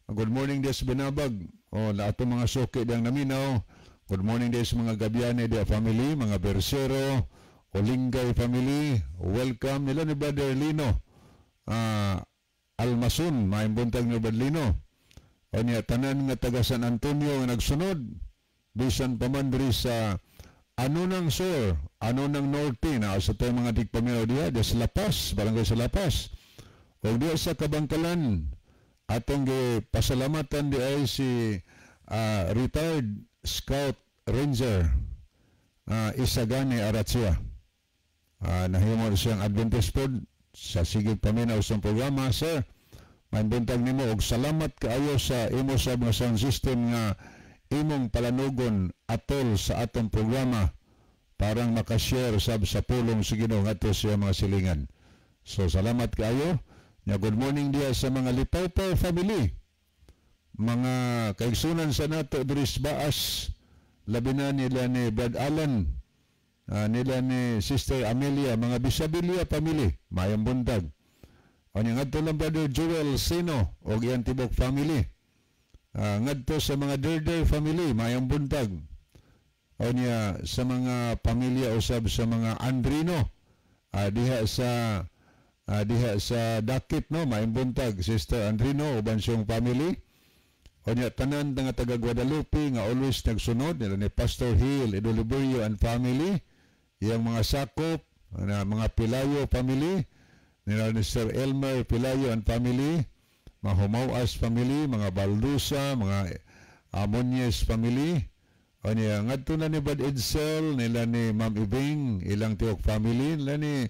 Good morning des Binabag o la atong mga suki diyang naminaw. Good morning des mga Gabiane dia family, mga Bersero, Olingay family. Welcome nila ni Brother Lino Almasun, maayong buntag ni Brother Lino. O niya tanan nga taga San Antonio nga nagsunod bisan pa man diri sa Anunang Sur, Anunang Norte na sa tayo mga tigpaminaw diha des Lapas, barangay sa Lapas. O diya sa Kabangkalan, atong pasalamatan di ay si retired Scout Ranger Isagani Aratzia. Nahimo siyang Adventist pod sa sigig paminaw sa programa. Sir, may buntag nimo og salamat kaayo sa imo sa mga sound system nga imong palanugon atol sa atong programa parang makashare sab sa pulong sa Ginoo ngadto sa mga silingan. So salamat kaayo. Nya good morning diya sa mga Lipawpaw family. Mga kaigsunan sa nato diri sa Baas, labi na nila ni Brad Allen, nila ni Sister Amelia, mga Bisabilia family, mayang buntag. O nya ngadto lang Brother Joel Sino og iyang tibok family. Ngadto sa mga Derder family, mayang buntag. O nya sa mga pamilya usab sa mga Andrino, diha sa Dakit, no, maayong buntag, Sister Andrino uban siyang family. O niya tanan nga taga Guadalupe nga always nagsunod nila ni Pastor Hill Idoliberio and family, iyang mga sakop na mga Pilayo family, nila ni Sir Elmer Pilayo and family, mga Humawas family, mga Baldusa, mga Amonyes family. O niya ngadto na ni Bad Edsel, nila ni Ma'am Ibing, ilang tiok family, nila ni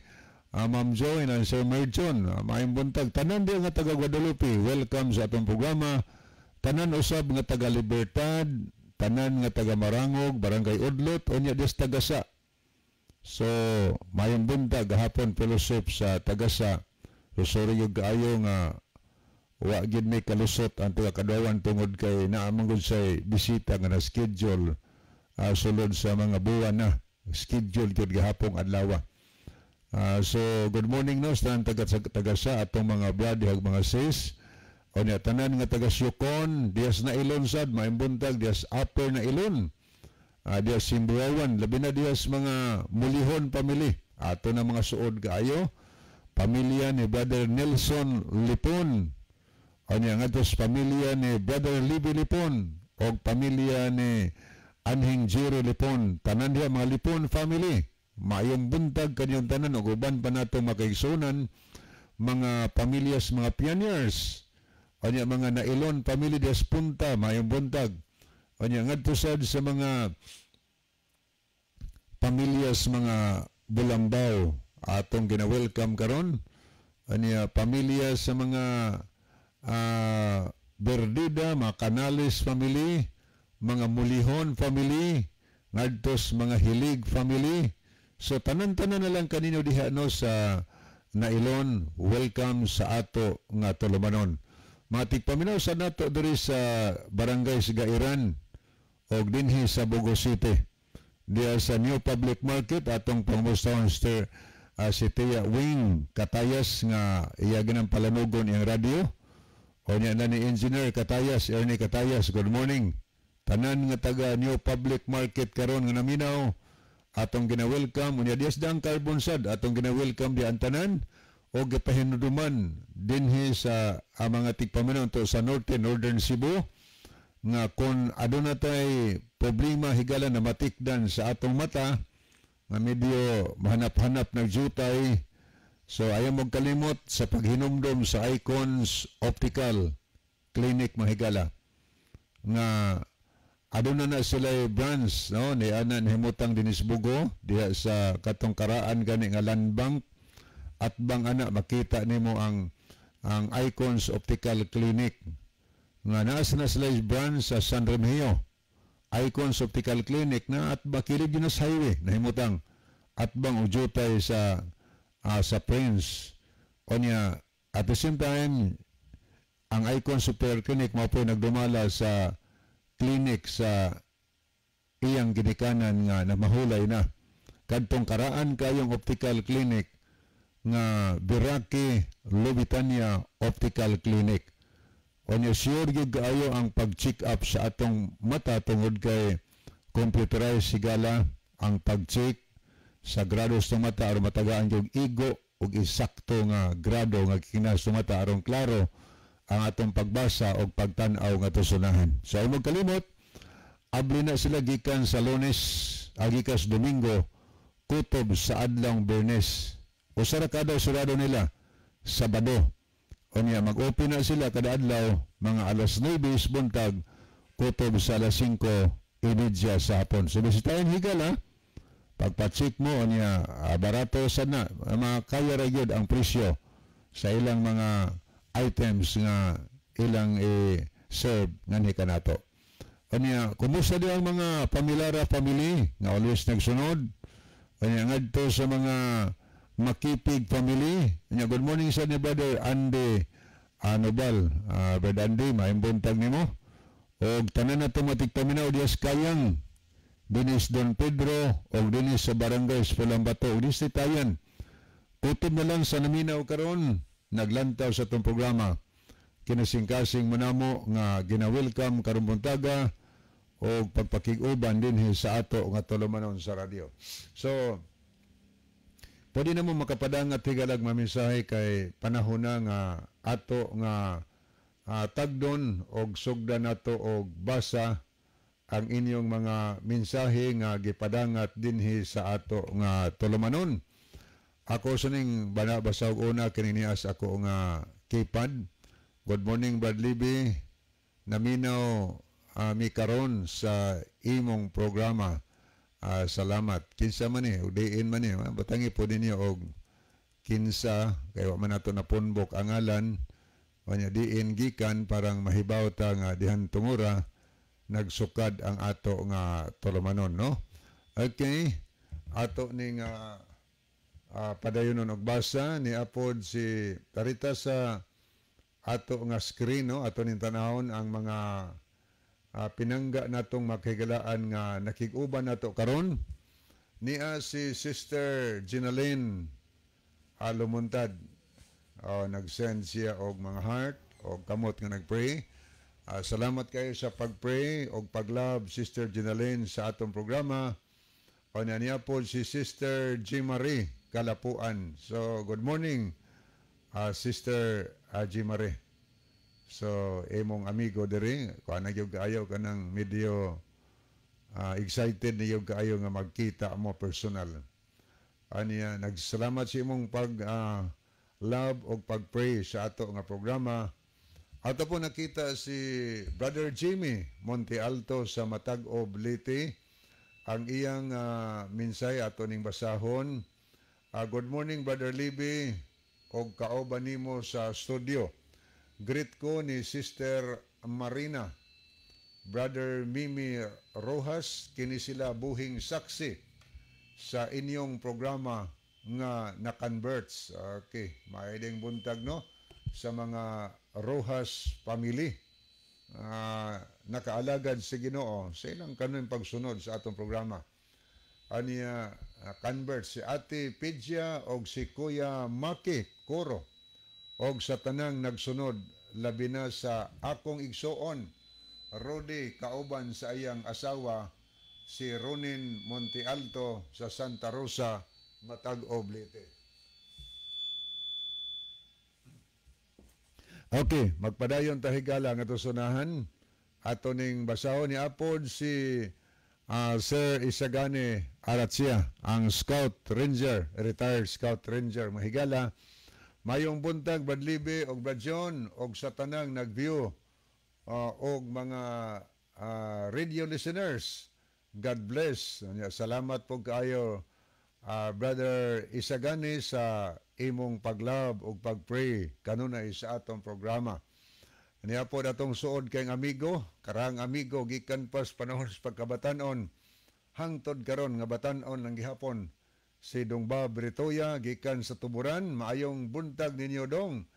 Ma'am Joy and Sir Merjon, maayong buntag. Tanan di nga taga Guadalupe, welcome sa atong programa. Tanan usab nga taga Libertad, tanan nga taga Marangog, Barangay Udlot, o nya des Tagasa. So, maayong buntag, gahapon fellowship sa Tagasa. Rosario kaayo nga wa gid may kalusot ang taga Kadawan tungod kay naamang gud say bisita nga na schedule sulod sa mga buwan na schedule gud gahapon adlaw. So good morning no sa taga sa atong mga brad hag mga sis. O niya tanan nga taga Syukon, dias na Ilon sad, maayong buntag dias upper na Ilon. Dias Simbuawan, labi na dias mga Mulihon family. Ato na mga suod kaayo. Pamilya ni Brother Nelson Lipon. O niya nga tos pamilya ni Brother Libby Lipon o pamilya ni Anhing Jiro Lipon. Tanan diya mga Lipon family. Maayong buntag kanyang tanan o uban pa nato makaigsunan mga pamilyas, mga pioneers o niya mga Nailon family des Punta, maayong buntag o niya ngadto sad sa mga pamilyas, mga Bulambaw atong gina-welcome karon o niya pamilya sa mga Berdida, mga Canales family, mga Mulihon family, ngadtos mga Hilig family. So tanan-tanan na lang kanino diha no sa Nailon, welcome sa ato nga tulumanon. Mga tigpaminaw sa nato diri sa Barangay Sigairan og dinhi sa Bugo City. Diya sa New Public Market atong pangmustawan si Tia Wing Katayas nga iya ginang palanugon iyang radio. O niya na ni Engineer Katayas, Ernie Katayas, good morning. Tanan nga taga New Public Market karon nga naminaw atong gina-welcome unya dias dang carbon sad atong gina-welcome di antanan o gipahinuduman dinhi sa mga tigpaminaw to sa Northern Cebu nga kung aduna tay problema higala na matikdan sa atong mata nga medyo mahanap-hanap nagjutay, so ayaw mong kalimot sa paghinumdom sa Icons Optical Clinic mahigala nga aduna na sila branch no ni ana himutang dinis Bugo diha sa katong karaan gani nga land bank at bang ana makita nimo ang Icons Optical Clinic nga naa na sila branch sa San Remigio. Icons Optical Clinic na at bakilid yun sa highway na himutang at bang ujutay sa Prince onya at the same time ang Icons Optical Clinic mao po nagdumala sa clinic sa iyang ginikanan nga namahulay na kadtong karaan kayong optical clinic nga Biraki Lubitania Optical Clinic. Onya sure gyud kaayo ang pag-check up sa atong mata tungod kay computerized sigala ang pag-check sa grado sa mata aron matagaan yung igo ug isakto nga grado nga kinas sa mata aron klaro ang atong pagbasa o pagtan-aw nga tusunahan. So imong kalimot, abli na sila gikan sa Lunes, agikas Domingo, kutob sa adlong Bernes. Usa ra kada surado nila Sabado. Unya mag-open na sila kada adlaw mga alas 9 buntag, kutob sa alas 5 imedya sa hapon. So bisitahin higala, pagpa-check mo unya barato sana, kaya ra gyud ang presyo sa ilang mga items nga ilang serve nganhi kanato. Unya kumusta di ang mga pamilyara family nga always nagsunod? Unya ngadto sa mga makipig family. Unya good morning sa ni Brother Andy Nobal. Brother Andy, maimbuntag nimo. Og tanan na tumatik-taminaw dias kayang dinis Don Pedro og dinis sa barangay Pulambato og dinis Tayan. Tutob na lang sa naminaw karon naglantaw sa itong programa. Kinasingkasing manamo nga gina-welcome karong buntaga o pagpakig-uban din sa ato nga tulumanon sa radyo. So, pwede na mo makapadangat higalag mamisahe kay panahon na nga ato nga tagdon og sugdan nato og basa ang inyong mga mensahe nga gipadangat dinhi sa ato nga tulumanon. Ako sining banabasa og una kininias ako nga keypad. Good morning Brad Libby. Naminaw mi karon sa imong programa. Salamat. Kinsa man ni, udiin man ni, batangi po ninyo og kinsa kay wa man nato napunbok ang ngalan. Wanya diin gikan parang mahibaw ta nga dihan tungura nagsukad ang ato nga tulumanon, no? Okay. Ato ning padayonon og basa ni apod si tarita sa ato nga screen, no? Ato ning tanahon ang mga pinangga natong makigalaan nga nakig-uban nato karon. Niya si Sister Ginaline Lumuntad. Nag-send siya og mga heart og kamot nga nag-pray. Salamat kayo sa pag-pray og pag-love Sister Ginaline sa atong programa. O niya po si Sister G. Marie Kalapuan. So, good morning, Sister G. Marie. So, imong amigo diri, kung nagyog kaayo ka ng medyo excited nagyog kaayo nga magkita mo personal. Aniya, nagsalamat sa imong pag-love o pag-pray sa ato nga programa. Ato po nakita si Brother Jimmy Monte Alto sa Matag-o, Leyte. Ang iyang minsay ato ning basahon. Good morning Brother Libby og kaoban nimo sa studio. Greet ko ni Sister Marina, Brother Mimi Rojas, kini sila buhing saksi sa inyong programa nga na-converts. Okay, maayong buntag no sa mga Rojas family. Nakaalagad sa Ginoo sa ilang kanang pagsunod sa atong programa. Aniya convert si Ate Pidja og si Kuya Maki Koro og sa tanang nagsunod labi na sa akong igsuon Rodi kauban sa iyang asawa si Ronin Monte Alto sa Santa Rosa, Matag-o, Leyte. Okay, magpadayon ta higala nga tusunahan ato ning basahon ni apod si Sir Isagani Aratzia, ang Scout Ranger, retired Scout Ranger mahigala. Mayong buntag Badlibe og Bradjon og sa tanang nag-view og mga radio listeners. God bless. Salamat po kayo Brother Isagani sa imong paglab og pagpray kanunay sa atong programa. Niya po datong suod kay amigo, karang amigo gikan pas panahon sa pagkabatanon hangtod karon nga batanon lang gihapon. Si Dongba Britoya gikan sa Tuburan, maayong buntag ninyo dong.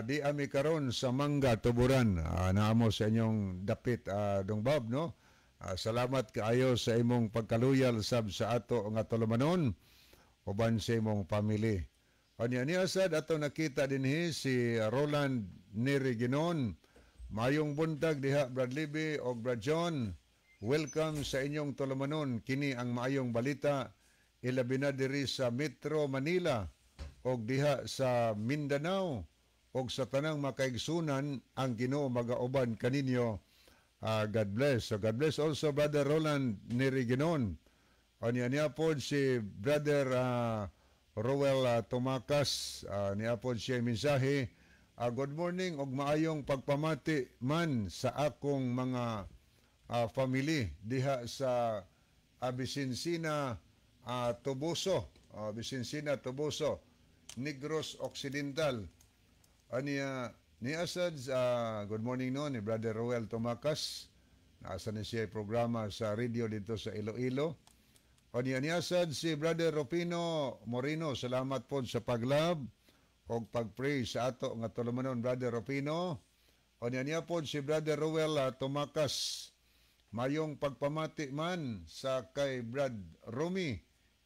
Di ami karon sa Mangga Tuburan. Naamo sa inyong dapit Dongbab no. Salamat kaayo sa imong pagkaluyal sab sa ato nga tulumanon uban sa imong family. Anya niya sad ato nakita dinhi si Roland Neriginon. Mayong buntag diha Bradlibe og Bradjon. Welcome sa inyong tulumanon. Kini ang maayong balita ilabi na diri sa Metro Manila og diha sa Mindanao og sa tanang makaigsunan ang Ginoo magauban kaninyo. God bless. So God bless also Brother Roland Neriginon. Niya po si Brother Roel Tumakas. Niya po siya mensahe. Good morning og maayong pagpamati man sa akong mga family diha sa Vicensina Toboso, Vicensina Toboso, Negros Occidental. Niya sad good morning no ni Brother Roel Tumakas. Nasa na siya programa sa radio dito sa Iloilo. Niya sad si Brother Rufino Moreno. Salamat po sa paglab o pagpray sa ato nga tulumanon Brother Rufino. Niya po si Brother Roel Tumakas. Mayong pagpamati man sa kay Brad Romy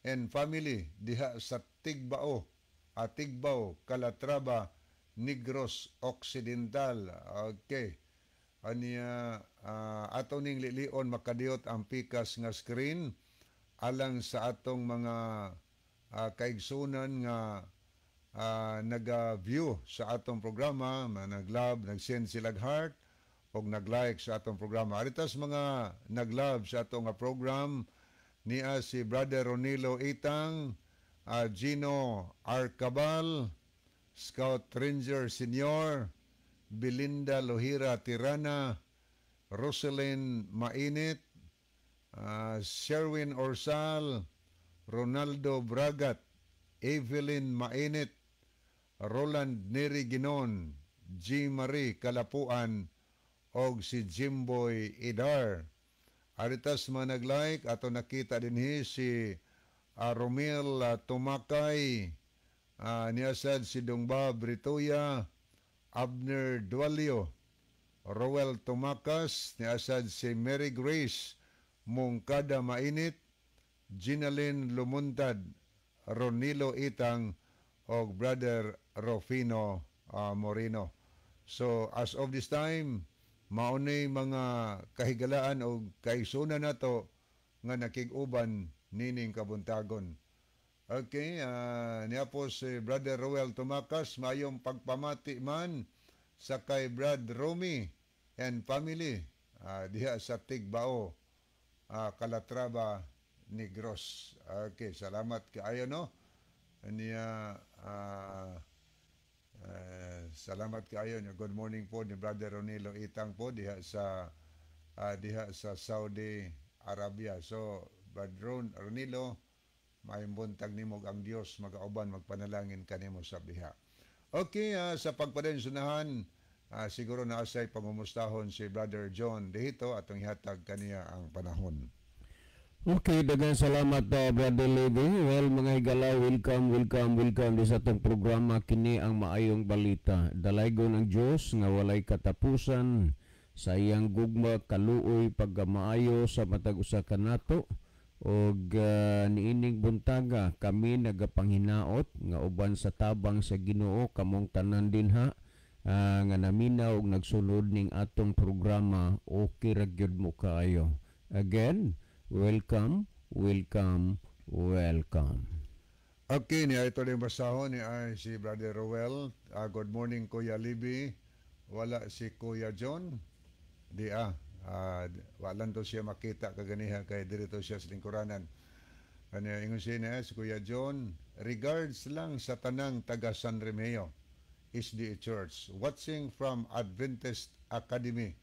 and family diha sa Tigbao, Tigbaw, Calatrava, Negros Occidental. Okay. Ato ning lilion makadiot ang pikas nga screen alang sa atong mga kaigsunan nga nag-view sa atong programa, nag-love, nag-send silag heart o nag-like sa atong programa. Aritas mga nag-love sa atong program niya si Brother Ronilo Itang, Gino Arcabal, Scout Ranger Senior, Belinda Lohira Tirana, Roselyn Mainit, Sherwin Orsal, Ronaldo Bragat, Evelyn Mainit, Roland Neriginon, G. Marie Kalapuan, og si Jimboy Idar. Aritas man nag-like, ato nakita dinhi si Romel Tumakay, niyasad si Dongba Britoya, Abner Dualio, Roel Tumakas, niyasad si Mary Grace Mungkada Mainit, Ginalyn Lumuntad, Ronilo Itang, o Brother Rufino Moreno. So as of this time, maunay mga kahigalaan o kaigsunan nato nga nakig-uban nining kabuntagon. Okay, niya po si Brother Roel Tumakas, mayong pagpamati man sa kay Brad Romy and family diha sa Tigbao, Calatrava, Negros. Okay, salamat kaayo no. Niya salamat kaayo. Good morning po ni Brother Ronilo Itang po diha sa Saudi Arabia. So, Brother Ronilo, mayong buntag nimo ang Dios magauban magpanalangin kanimo sa biha. Okay, sa pagpadensunahan, siguro na asay pangumustahon si Brother John dihito atong ihatag kaniya ang panahon. Okay, daghang salamat Brother Levi. Well, mga higala, welcome sa atong programa. Kini ang maayong balita. Dalaygon ang Dios nga walay katapusan sa iyang gugma, kaluoy, pagkamaayo sa matag usa ka nato. Og niining buntaga kami nagapanghinaot nga uban sa tabang sa Ginoo kamong tanan dinha nga naminaw og nagsulod ning atong programa. Okay ra gyud mo kaayo. Again, welcome. Okay, niya ito rin basahon ni si Brother Roel. Good morning Kuya Libby. Wala si Kuya John. Walan to siya makita kaganiha kay dirito siya sa lingkuranan. Kanya ingon siya na si Kuya John, regards lang sa tanang taga San Remeo SDA Church, watching from Adventist Academy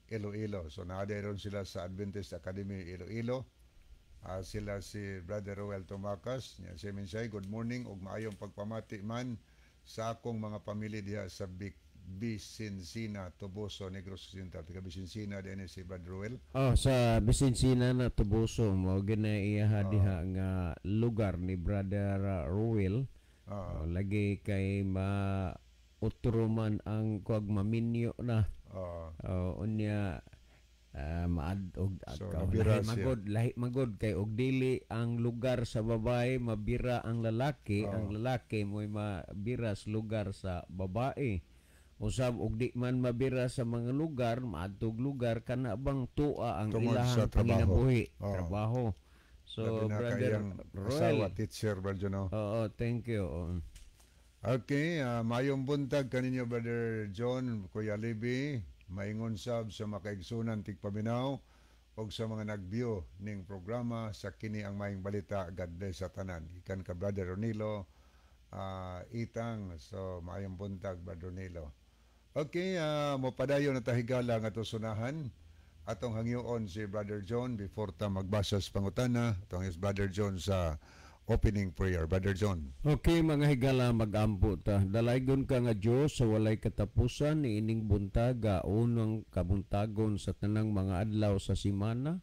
Iloilo. So naaday ron sila sa Adventist Academy Iloilo. Sila si Brother Roel Tomacas. Siya minsay, good morning ug maayong pagpamati man sa akong mga pamilya diha sa Bisincina, Toboso, Negros Occidental. Taga Bisincina din si Brother Roel. Sa Bisincina na Toboso mo ginaiyaha diha nga lugar ni Brother Roel. Lagi kay utroman ang kuag maminyo na. Unya maad og lahi magod kay og dili ang lugar sa babae mabira ang lalaki, ang lalaki mo'y mabira sa lugar sa babae. Usab og di man mabira sa mga lugar, maadtog lugar kana bang tua ang ilahang panginabuhi, trabaho. So Brother Roel, teacher Barjono. Thank you. Okay, mayong buntag kaninyo Brother John, Kuya Libby, maingon sab sa makaigsunan tigpaminaw og sa mga nagview ning programa sa kini ang maayong balita. God bless sa tanan. Ikan ka Brother Ronilo Itang. So maayong buntag Brother Ronilo. Okay, mopadayon na tahigala nga to sunahan atong hangyoon si Brother John before ta magbasa sa pangutana. Atong is Brother John sa opening prayer. Brother John. Okay, mga higala, mag-ampo ta. Dalaygon ka nga Diyos sa walay katapusan ni ining buntaga, unang kabuntagon sa tanang mga adlaw sa simana.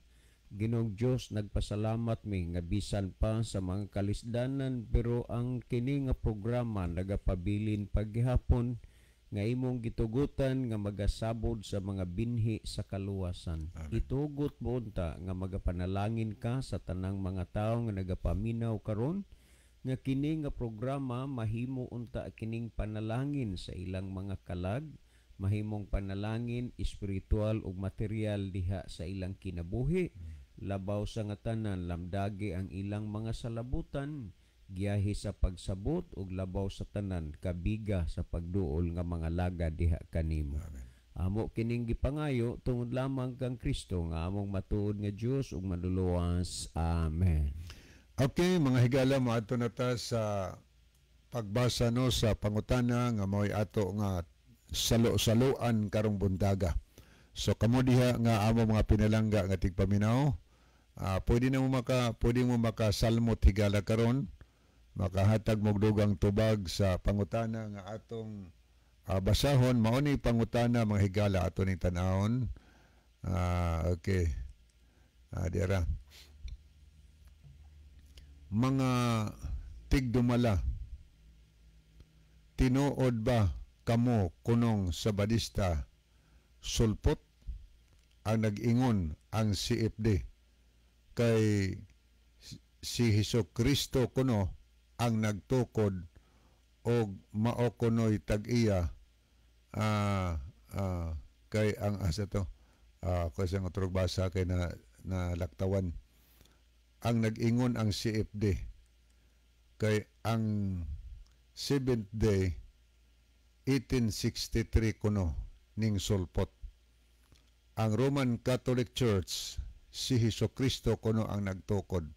Ginoong Diyos, nagpasalamat mi nga bisan pa sa mga kalisdanan, pero ang kini nga programa nagapabilin paghihapon nga imong gitugutan nga magasabod sa mga binhi sa kaluwasan. Amen. Itugot mo unta nga magapanalangin ka sa tanang mga tawo nga nagapaminaw karon nga kini nga programa mahimo unta kining panalangin sa ilang mga kalag, mahimong panalangin espiritual ug material diha sa ilang kinabuhi. Labaw sa nga tanan, lamdagi ang ilang mga salabutan, giyahi sa pagsabot ug labaw sa tanan, kabiga sa pagduol nga mga laga diha kanimo. Amen. Amo kining gipangayo tungod lamang kang Kristo nga among matuod nga Dios ug manluluwas. Amen. Okay, mga higala, maato na ta sa pagbasa no sa pangutana nga mo'y ato nga salo-saloan karong buntaga. So kamo diha nga amo mga pinalangga nga tigpaminaw, pwede mo makasalmot higala karon, makahatag mo dugang tubag sa pangutana nga atong basahon. Mao ni pangutana mga higala ato ning tan-awon. Okay. Dira. Mga tigdumala, tinuod ba kamo kunong sabadista sulpot ang nag-ingon ang CFD kay si Hesukristo kuno ang nagtukod og mao kuno'y tag-iya kay ang kasi ang turog basa kay na laktawan ang nag-ingon ang CFD kay ang 7th day 1863 kuno ning sulpot. Ang Roman Catholic Church si Hesukristo kuno ang nagtukod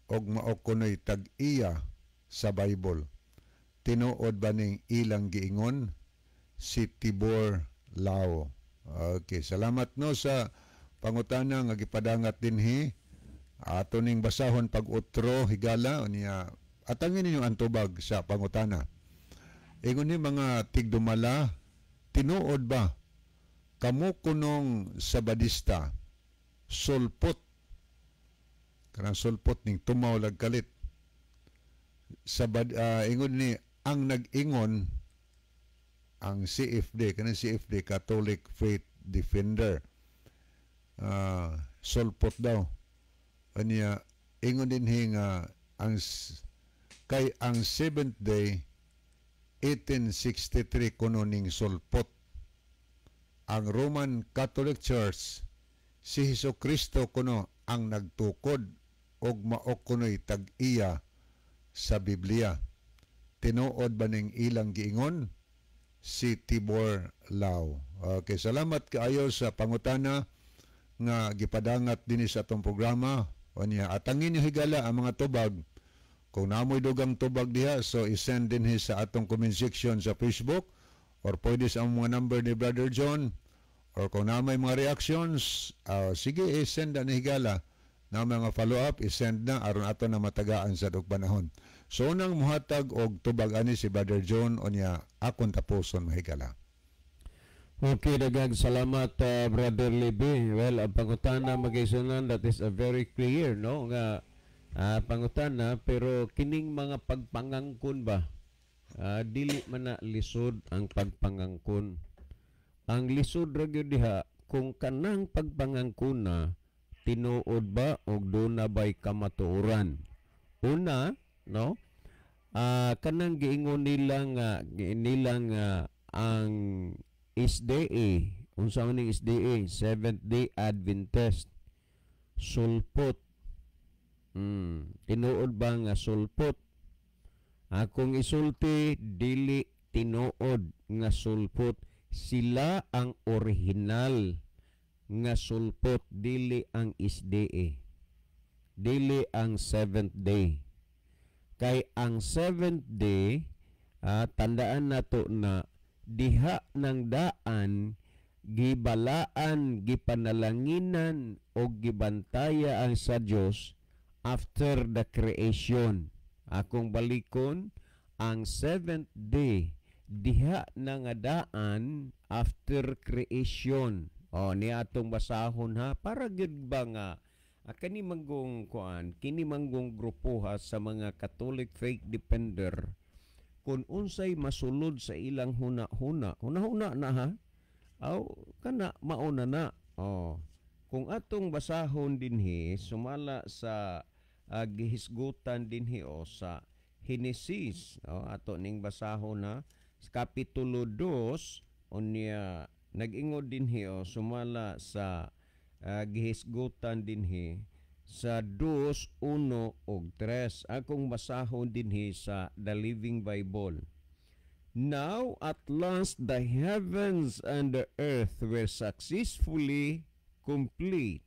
og mao kuno'y tag-iya sa Bible. Tinuod ba ning ilang giingon si Tibor Lao? Okay, salamat no sa pangutana nga gipadangat dinhi. Ato ning basahon pag-utro higala niya. Atangin ninyo ang tubag sa pangutana. Ingon ni mga tigdumala, tinuod ba kamo kunong sabadista sulpot, kanang sulpot ning tumaw lag kalit, ingon ni ang nag-ingon ang CFD, kanang CFD, Catholic Faith Defender, sulpot daw. Anya ingon din nga ang kay ang 7th day 1863 kuno ning sulpot. Ang Roman Catholic Church si Hesukristo kuno ang nagtukod og mao kuno'y tag-iya sa Biblia. Tinuod ba ning ilang giingon si Tibor Lao? Okay, salamat kaayo sa pangutana. nga gipadangat dinhi sa atong programa. O niya, atangin niyo higala ang mga tubag. Kung namoy dugang tubag diha, so isend dinhi sa atong comment section sa Facebook, or pwede sa mga number ni Brother John, or kung namay mga reactions, sige, isend na ni higala. Na mga follow-up, isend na aron ato na matagaan sa dug panahon. So, unang muhatag og tubag ani si Brother John, o niya, akong tapuson mahigala. Okay, daghang salamat Brother Libby. Well, ang pangutana magisunan, that is a very clear, no? Nga pangutana, pero kining mga pagpangangkon ba? Dili man na lisod ang pagpangangkon. Ang lisod ra gyud diha kung kanang pagpangangkon na tinuod ba og doon na ba'y kamatuoran. Una, no? Kanang giingon nila nga ang SDA, unsa man ning SDA, Seventh Day Adventist, sulpot. Tinuod ba nga sulpot? Akong isulti, dili tinuod nga sulpot. Sila ang original nga sulpot, dili ang SDA. Dili ang Seventh Day. Kay ang Seventh Day, tandaan nato na diha ng daan, gibalaan, gipanalanginan o gibantaya ang sa Dios after the creation. Akong balikon, ang seventh day diha na nga daan after creation. Ni atong basahon ha, para gid ba nga kini manggong kuan, kini manggong grupo ha sa mga Catholic faith defender, kung unsay masulod sa ilang huna-huna na ha, kana mauna na. Kung atong basahon dinhi, sumala sa gihisgutan dinhi sa Genesis, ato ning basahon na sa Kapitulo 2, unya nag-ingod dinhi sumala sa gihisgutan dinhi sa 2:1 ug 3. Akong basahon dinhi sa The Living Bible. Now at last the heavens and the earth were successfully complete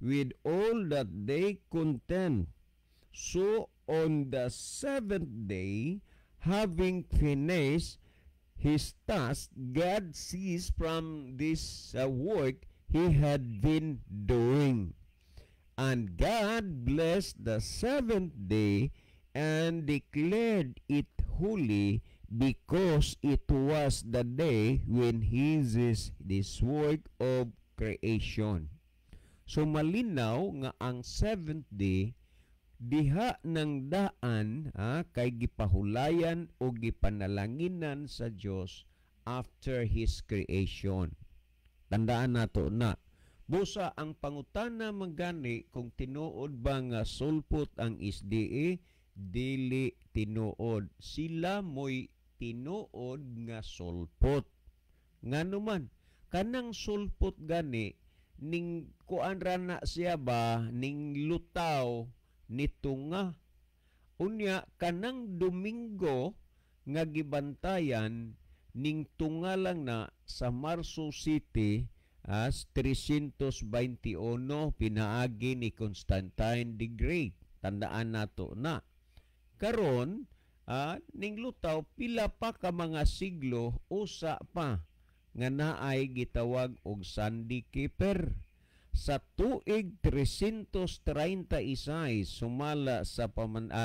with all that they contain. So on the seventh day, having finished his task, God ceased from this work he had been doing. And God blessed the seventh day and declared it holy, because it was the day when he did this work of creation. So malinaw nga ang seventh day diha ng daan kay gipahulayan o gipanalanginan sa Dios after his creation. Tandaan nato na busa ang pangutana magani kung tinuod ba nga sulpot ang SDA, dili tinuod. Sila mo'y tinuod nga sulpot. Nganuman, kanang sulpot gani, ning kuan ra na siya ba, ning lutaw, ni tunga. Unya, kanang Domingo nga gibantayan, ning tunga lang na sa Marso City, as 321 pinaagi ni Constantine the Great. Tandaan nato na. Karon, ning lutaw, pila pa ka mga siglo, usa pa nga naay gitawag og Sunday Keeper. Sa tuig 336 sumala sa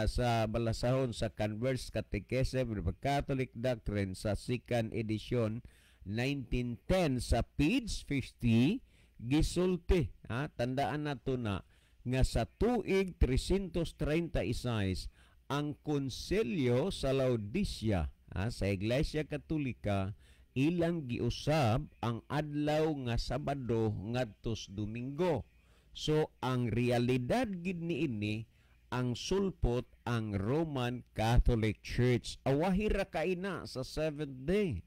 sa balasahon sa Converse Catechism of Catholic Doctrine sa 2nd edition 1910 sa page 50 gisulti. Tandaan nato na nga sa tuig 336 ang konselyo sa Laodicea sa Iglesia Katolika ilang giusab ang adlaw nga Sabado ngadtos Domingo. So ang realidad gid niini ang sulpot ang Roman Catholic Church. Awahira kaina sa seventh day.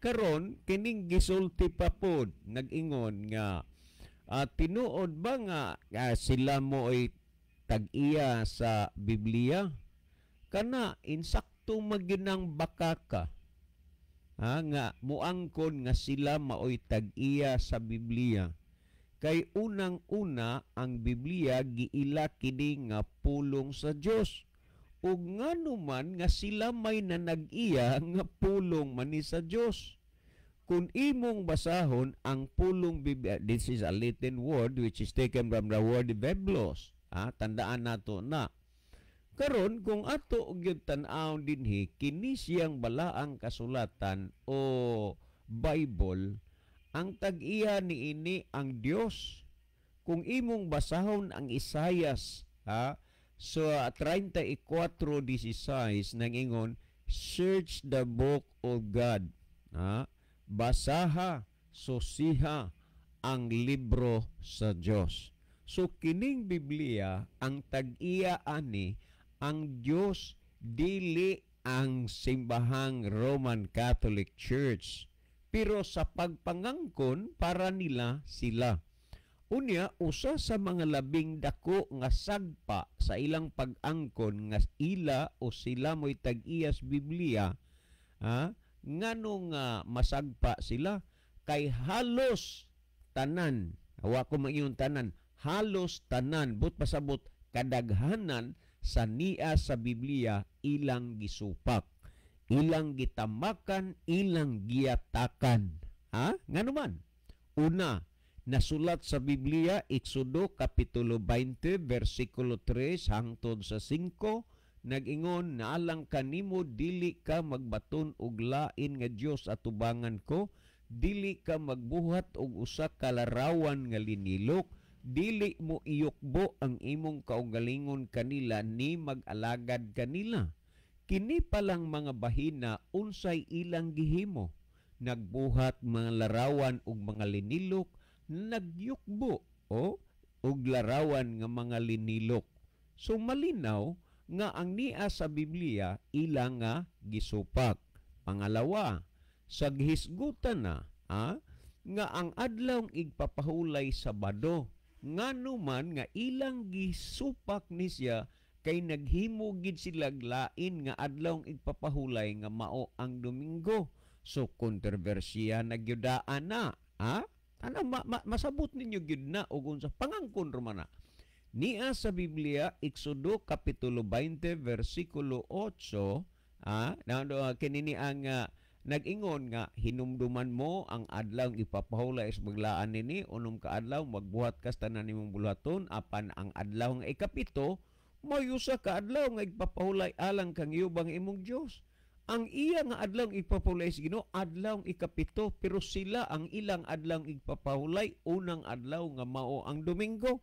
Karon kining gisulti pa pod nag-ingon nga tinuod ba nga sila mo ay tag-iya sa Biblia? Kana insakto maginang bakaka nga muangkon nga sila maoy tag-iya sa Biblia. Kay unang-una ang Biblia giila kini nga pulong sa Dios. Ug ngano man nga sila may nanag-iya nga pulong man ni sa Dios. Kung imong basahon ang pulong Biblia, this is a Latin word which is taken from the word Biblos. Tandaan nato na. Karon kung ato gyud tan-aw dinhi kini siyang balaang kasulatan o Bible, ang tag-iya niini ang Dios. Kung imong basahon ang Isaias, so 34:16 nangingon, search the book of God. Basaha, susiha ang libro sa Dios. So kining Biblia ang tag-iya ani ang Dios, dili ang simbahang Roman Catholic Church. Pero sa pagpangangkon para nila sila. Unya, usa sa mga labing dako nga sagpa sa ilang pag-angkon nga ila o sila mo'y tag-iyas Biblia, ngano nga masagpa sila kay halos tanan, wa ko mayon tanan, halos tanan, but pasabot kadaghanan sa niya sa Biblia ilang gisupak, ilang gitamakan, ilang giyatakan. Ngano man? Una, nasulat sa Biblia, Exodo Kapitulo 20, versikulo 3 hangtod sa 5, nag-ingon, naalang kanimo, dili ka magbaton og lain nga Dios atubangan ko, dili ka magbuhat og usa ka larawan nga linilok, dili mo iyukbo ang imong kaugalingon kanila ni mag-alagad kanila. Kini palang mga bahina unsay ilang gihimo, nagbuhat mga larawan ug mga linilok, nagyukbo og larawan nga mga linilok. So malinaw nga ang niya sa Biblia ilang nga gisupak. Pangalawa, sa gihisgutan na nga ang adlawng igpapahulay Sabado, ngano man nga ilang gisupak ni siya kay naghimo gid sila lain nga adlawng igpapahulay nga mao ang Domingo. So kontrobersiya nagyudaan na. Masabot ninyo gyud na og unsa pangangkon romana. Niya sa Biblia, Exodo Kapitulo 20, versikulo 8, kinini ang nag-ingon nga, hinumduman mo ang adlaw ipapahulay sa maglaan nini, unom ka adlaw, magbuhat kas tanan nimong bulaton, apan ang adlaw nga ikapito, mayusa ka adlaw nga ipapahulay alang kang yubang imong Dios. Ang iya nga adlaw ipapahulay sa Ginoo, adlaw ikapito, pero sila ang ilang adlaw ipapahulay, unang adlaw nga mao ang Domingo.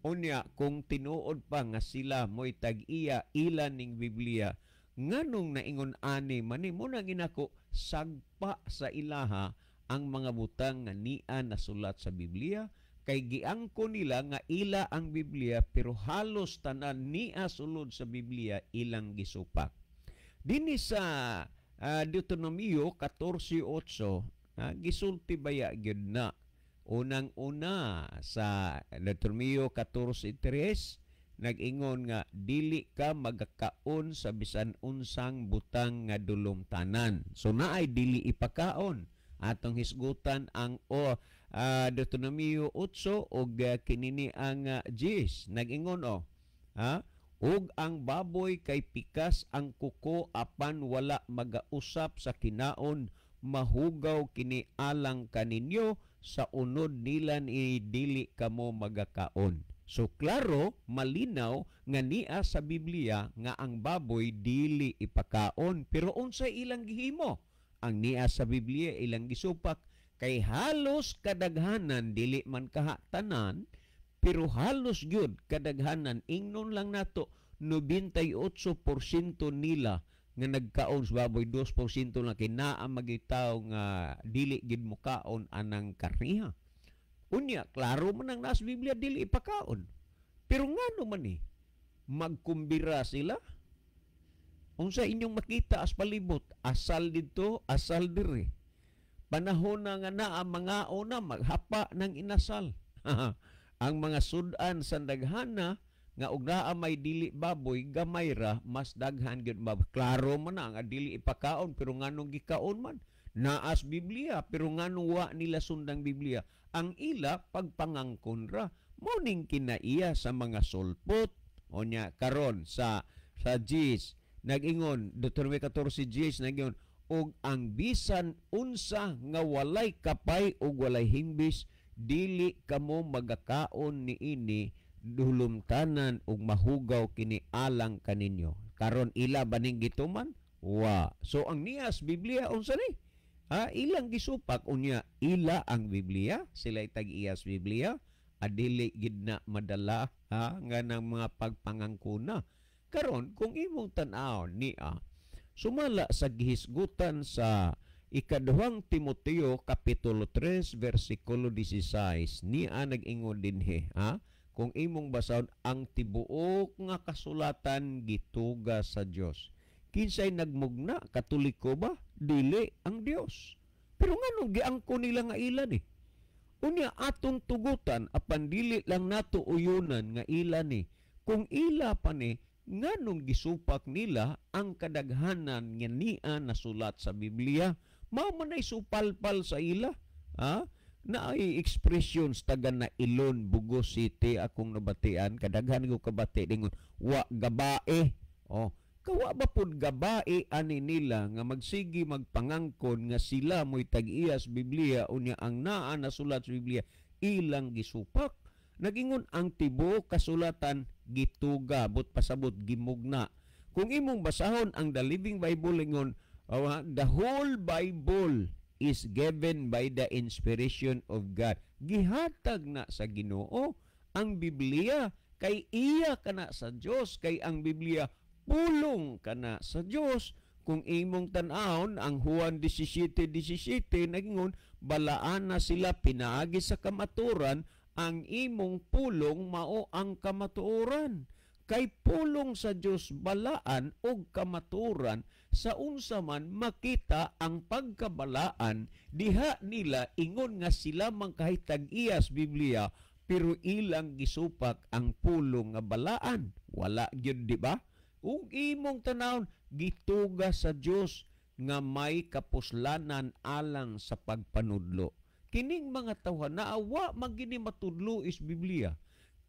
Unya, kung tinuod pa nga sila mo'y tag-iya ilan ning Biblia, nganong naingon ani mani mo nang inako sagpa sa ilaha ang mga butang nga niya nasulat sa Biblia, kay giangko nila nga ila ang Biblia pero halos tanan niya sulod sa Biblia ilang gisupak. Dini sa Deuteronomio 14:8, gisulti baya gyud na. Unang-una sa Deuteronomio 14:3, nag-ingon nga dili ka magakaon sa bisan unsang butang nga dulumtanan. So naay dili ipakaon. Atong hisgutan ang Deuteronomio 8 og kinini ang 10. Nag-ingon ug ang baboy kay pikas ang kuko apan wala magausap sa kinaon, mahugaw kini alang kaninyo, sa unod nila ni dili kamo magakaon. So klaro, malinaw nga niya sa Biblia nga ang baboy dili ipakaon, pero unsay ilang gihimo? Ang niya sa Biblia ilang gisupak, kay halos kadaghanan dili man kahatanan, pero halos gyud kadaghanan ingnon lang nato 98% nila nga nagkaon sa baboy, 2% lang kinaa magitaw nga dili gid mo kaon anang karniha. Unya, klaro man ang nasa Biblia dili ipakaon. Pero ngano man magkumbira sila? Unsa inyong makita as palibot, asal dito, asal diri. Panahon na nga na ang mga una maghapa ng inasal. Ang mga sudan sa daghana nga og naa may dili baboy gamay ra, mas daghan gyud baboy. Klaro man na nga dili ipakaon pero nganong gikaon man, naas Biblia pero ngano wa nila sundang Biblia. Ang ila pagpangangkon ra moning kinaiya sa mga sulpot o nya karon sa Gs nag-ingon Deuteronomy 14 Gs nag-ingon og ang bisan unsa nga walay kapay ug walay himbis dili kamo magakaon niini dulumtanan ug mahugaw kini alang kaninyo. Karon ila baning gituman? Wa. So ang nias Biblia unsa ni? Ilang gisupak unya ila ang Biblia, sila tag-iyas Biblia, adili gid na madala nga ng mga pagpangangkuna. Karon kung imong tan-aw niya sumala sa gihisgutan sa ikaduhang Timoteo kapitulo 3 versikulo 16 niya nag-ingon dinhi kung imong basahon ang tibuok nga kasulatan gituga sa Dios. Kinsay nagmugna Katoliko ba? Dili ang Dios. Pero nganong giangko nila nga ila ni? Unya atong tugutan apan dili lang nato uyunan nga ila ni. Kung ila pa ni nganong gisupak nila ang kadaghanan nga niya nasulat sa Biblia? Mao man ay supalpal sa ila. Na ay expressions taga na Ilon, Bugos City akong nabatian kadaghan ko kabati dingon wa gabae. Kawa ba pud gabae ani nila nga magsigi magpangangkon nga sila mo'y tag-iyas Biblia unya ang naa nasulat sa Biblia ilang gisupak. Nagingon ang tibuok kasulatan gituga but pasabot gimugna. Kung imong basahon ang The Living Bible ingon the whole Bible is given by the inspiration of God. Gihatag na sa Ginoo ang Biblia kay iya kana sa Dios, kay ang Biblia pulong kana sa Dios. Kung imong tan-awon ang Juan 17:17 nagingon balaan na sila pinaagi sa kamaturan, ang imong pulong mao ang kamatuoran. Kay pulong sa Dios balaan og kamaturan sa unsa man makita ang pagkabalaan diha nila ingon nga sila man kahitag-iyas Biblia pero ilang gisupak ang pulong nga balaan. Wala gyud di ba? Ug imong tanawon gituga sa Dios nga may kapuslanan alang sa pagpanudlo. Kining mga tawhan naawa magini matudlo is Biblia.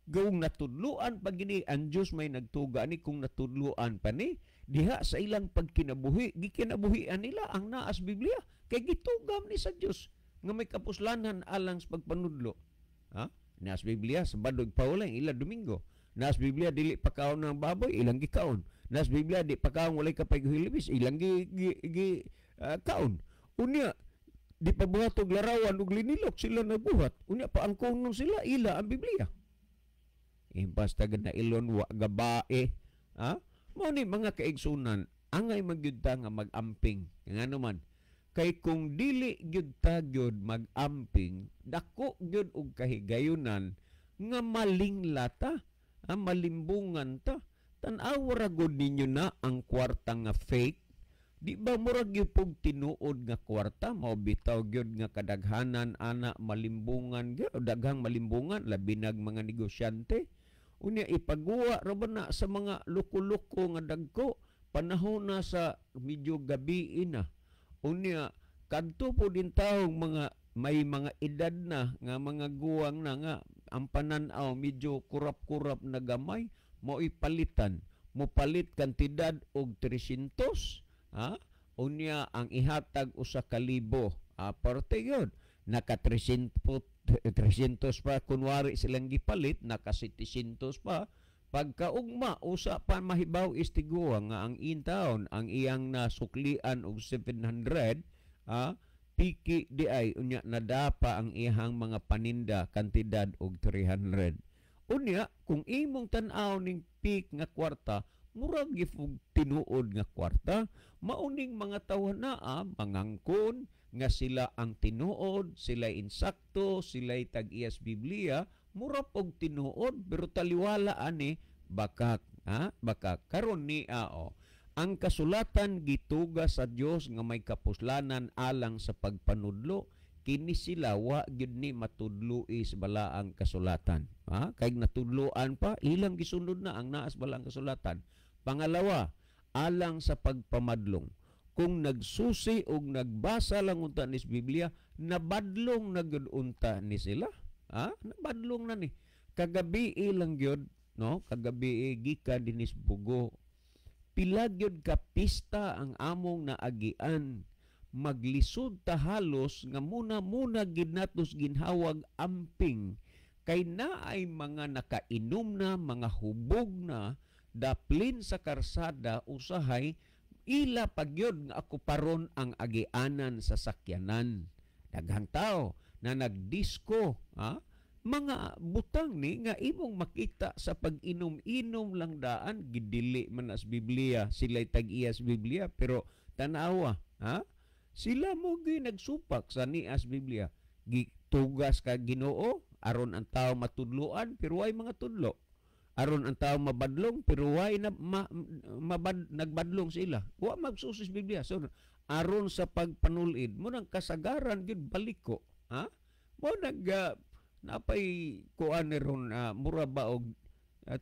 Kung natudluan pa gini ang Dios may nagtuga ni kung natudluan pa ni diha sa ilang pagkinabuhi gikinabuhian nila ang naas Biblia kay gitugam ni sa Dios nga may kapuslanan alang sa pagpanudlo. Naas Biblia sa badog paulang ila Domingo. Naas Biblia dili pakaon ng baboy ilang gikaon. Naas Biblia di pakaon walay kapay hilibis ilang kaon. Unya di pabuhat og larawan ug linilok sila nabuhat. Unya paangkon sila ila ang Biblia. Basta na ilon wa gabae. Mao ni mga kaigsunan angay magyud ta nga magamping. Ngano man kay kung dili gyud ta gyud magamping dako gyud og kahigayunan nga malingla ta, malimbungan ta. Tan-aw ra gud ninyo na ang kwarta nga fake. Di ba murag gyud pug tinuod nga kwarta mao bitaw gyud nga kadaghanan ana malimbungan gyud daghang malimbungan labi nag mga negosyante. Unya ipagawa ra ba na sa mga luko-luko nga dagko panahon na sa medyo gabi na. Unya kadto po din taong mga may mga edad na nga mga guwang na nga ang pananaw medyo kurap-kurap na gamay mo ipalitan mo palit kantidad og 300 unya ang ihatag usa ka libo aparte yun naka 300 pa kunwari silang gipalit naka 700 pa pagkaugma usa pa mahibaw istiguwa nga ang intaon ang iyang nasuklian og 700 piki di ay unya nadapa ang iyang mga paninda kantidad og 300 unya kung imong tan-aw ning peak nga kwarta murag gifug tinuod nga kwarta mauning mga tawhan naa mangangkon nga sila ang tinuod, sila insakto, sila tag-iyas Biblia, mura pog tinuod, pero taliwala ani, bakak, bakak. Karon ni ang kasulatan gituga sa Dios nga may kapuslanan alang sa pagpanudlo, kini sila wa gyud ni matudloi sa balaang kasulatan. Kay natudloan pa, ilang gisunod na ang naas balaang kasulatan. Pangalawa, alang sa pagpamadlong. kung nagsusi o nagbasa lang unta ni Biblia, nabadlong na gyud unta ni sila. Nabadlong na ni. Kagabi lang gyud, no? Kagabi gikan dinis Bugo. Pila gyud ka pista ang among naagian. Maglisod ta halos nga muna gid natos ginhawag amping. Kay naay mga nakainom na, mga hubog na, daplin sa karsada, usahay, ila pagyod nga ako paron ang agianan sa sakyanan. Daghang tao na nagdisko, mga butang ni nga imong makita sa pag-inom-inom lang daan, gidili man as Biblia, sila'y tag-iyas Biblia, pero tanawa, sila mo nagsupak sa nias Biblia. Gitugas ka Ginoo, aron ang tao matudloan, pero way mga tudlo. Aron ang tao mabadlong, pero way nagbadlong sila. Wa magsusis Biblia. So, aron sa pagpanulid, mo nang kasagaran yun baliko. Mo napay kuan ron mura baog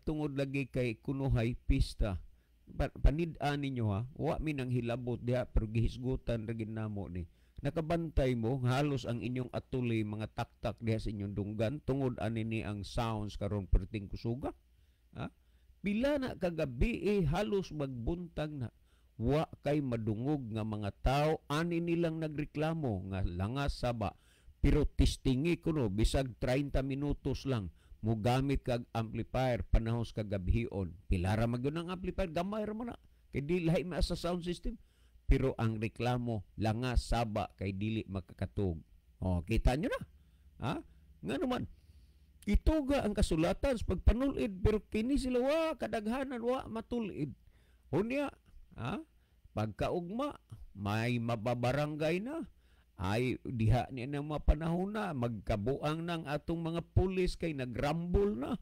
tungod lagi kay kunuhay pista. Panid-an ninyo wa mi nang hilabot diha pero gihisgutan ra gid namo ni. Nakabantay mo halos ang inyong atuloy mga taktak diha sa inyong dunggan tungod ani ni ang sounds karon perting kusuga. Pila na kagabi halos magbuntag na wa kay madungog nga mga tao ani nilang nagreklamo nga langas saba pero testingi kuno bisag 30 minutos lang mo gamit kag amplifier panahos kagabihion. Pila ra magyud ang amplifier, gamay ra man na kay di lahi ma sa sound system. Pero ang reklamo langas saba kay dili makakatug. Kita nyo na. Nga naman, ituga ang kasulatan sa pagpanulid pero kini sila wa kadaghanan wa matulid. Unya, pagkaugma may mababarangay na. Ay diha ni nang mga panahon na magkabuang ng atong mga pulis kay nagrambol na.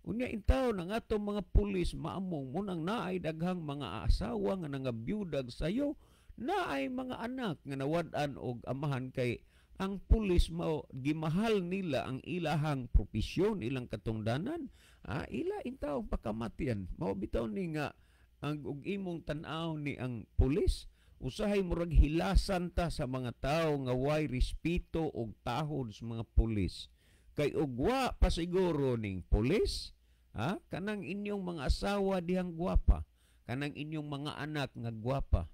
Unya intaw ng atong mga pulis maamong munang naay daghang mga asawa nga nangabiyudag sayo, naay mga anak nga nawad-an og amahan kay ang pulis mao gimahal nila ang ilahang propesyon, ilang katungdanan. Ila intaw pakamatian. Mao bitaw ni nga ang og imong tan-aw ni ang pulis usahay murag hilasan ta sa mga tao nga way respeto og tahod sa mga pulis. Kay ugwa pa siguro ning pulis, kanang inyong mga asawa dihang gwapa, kanang inyong mga anak nga gwapa,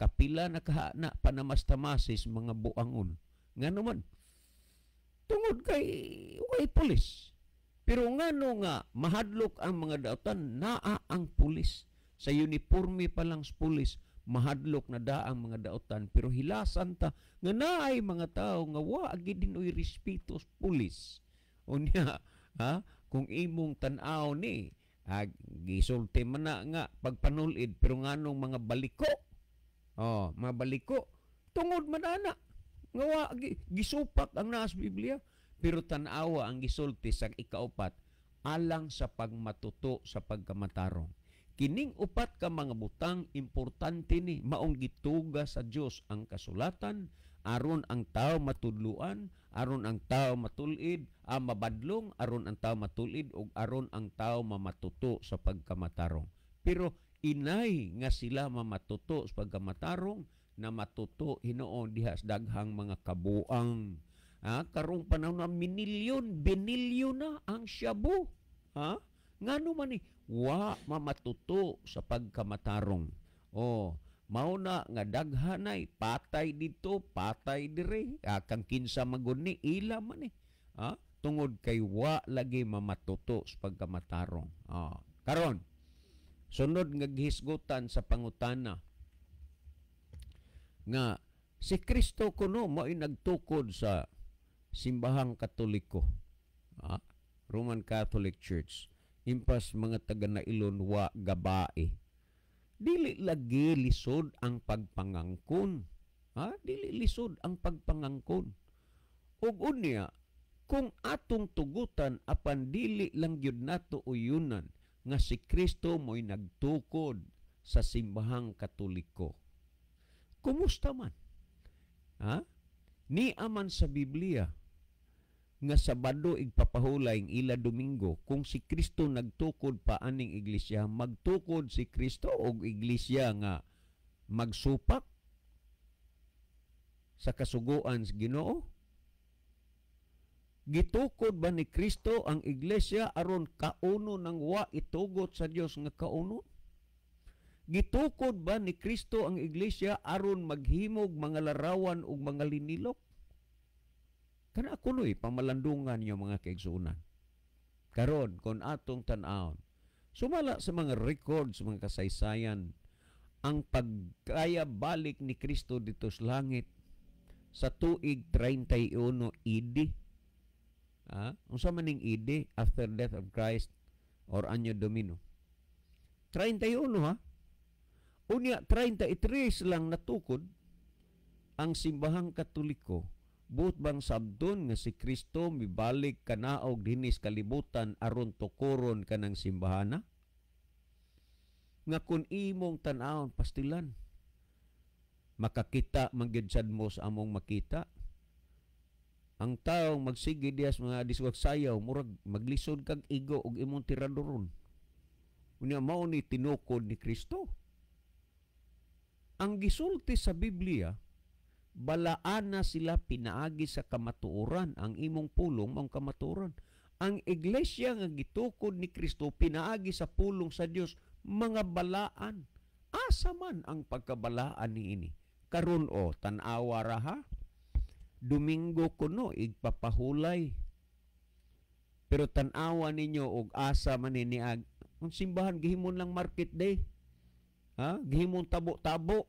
kapila na kahana panamastamasis mga buangon. Nga naman, tungod kay way pulis. Pero ngano nga mahadlok ang mga dautan, naa ang pulis. Sa uniforme pa lang sa pulis, mahadlok na daang mga dautan, pero hilasan ta nga naay mga tao nga wa gid dinoy respeto sa pulis. Unya, kung imong tan-aw ni gisulti man na nga pagpanulid pero nganong mga baliko. Mga baliko tungod man ana nga wa gisupak ang nas Biblia pero tan-awa ang gisulti sa ikaupat alang sa pagmatuto sa pagkamatarong. Kining upat ka mga butang importante ni maong gituga sa Dios ang kasulatan aron ang tao matudluan, aron ang tao matulid, mabadlong, aron ang tao matulid ug aron ang tao mamatuto sa pagkamatarong. Pero inay nga sila mamatuto sa pagkamatarong na matuto hinoon diha sa daghang mga kabuang. Karong panahon na binilyon na ang shabu. Ngano man ni wa mamatuto sa pagkamatarong. Mao na nga daghanay patay dito, patay dire, kang kinsa magud ni ila man ni. Tungod kay wa lagi mamatuto sa pagkamatarong. Karon sunod nga gihisgutan sa pangutana nga si Kristo kuno mao nagtukod sa simbahang Katoliko. Roman Catholic Church. Impas mga taga Nailon wa gabae. Dili lagi lisod ang pagpangangkon. Dili lisod ang pagpangangkon. Ug unya, kung atong tugutan apan dili lang gyud nato uyunan nga si Kristo mo'y nagtukod sa simbahang Katoliko. Kumusta man? Ni aman sa Biblia nga Sabado igpapahulay ang ila Domingo, kung si Kristo nagtukod pa aning iglesia, magtukod si Kristo og iglesia nga magsupak sa kasuguan sa Ginoo? Gitukod ba ni Kristo ang iglesia aron kauno ng wa itugot sa Dios nga kauno? Gitukod ba ni Kristo ang iglesia aron maghimog mga larawan ug mga linilok? Kana kunoy pamalandungan niyo mga kaigsuonan. Karon kon atong tan-awon, sumala sa mga records, mga kasaysayan, ang pagkaya balik ni Kristo dito sa langit sa tuig 31 AD. Unsa man ning AD, after death of Christ or Anno Domini? 31 ha? Unya 33 lang natukod ang simbahang Katoliko. Buot bang sabdon nga si Kristo mibalik kanaog dinis kalibutan aron tukuron kanang simbahana? Nga kun imong tan-awon pastilan, makakita manggid sad mo sa among makita. Ang taong magsige dias mga diswag sayaw, murag maglisod kag igo og imong tiradoron. Unya mao ni tinukod ni Kristo. Ang gisulti sa Biblia, balaan na sila pinaagi sa kamatuoran. Ang imong pulong ang kamatuoran. Ang iglesia nga gitukod ni Kristo pinaagi sa pulong sa Dios mga balaan. Asa man ang pagkabalaan niini? Karon tan-awa ra ha. Domingo kuno igpapahulay. Pero tan-awa ninyo og asa man niag. Ang simbahan gihimon lang market day. Gihimon tabo-tabo.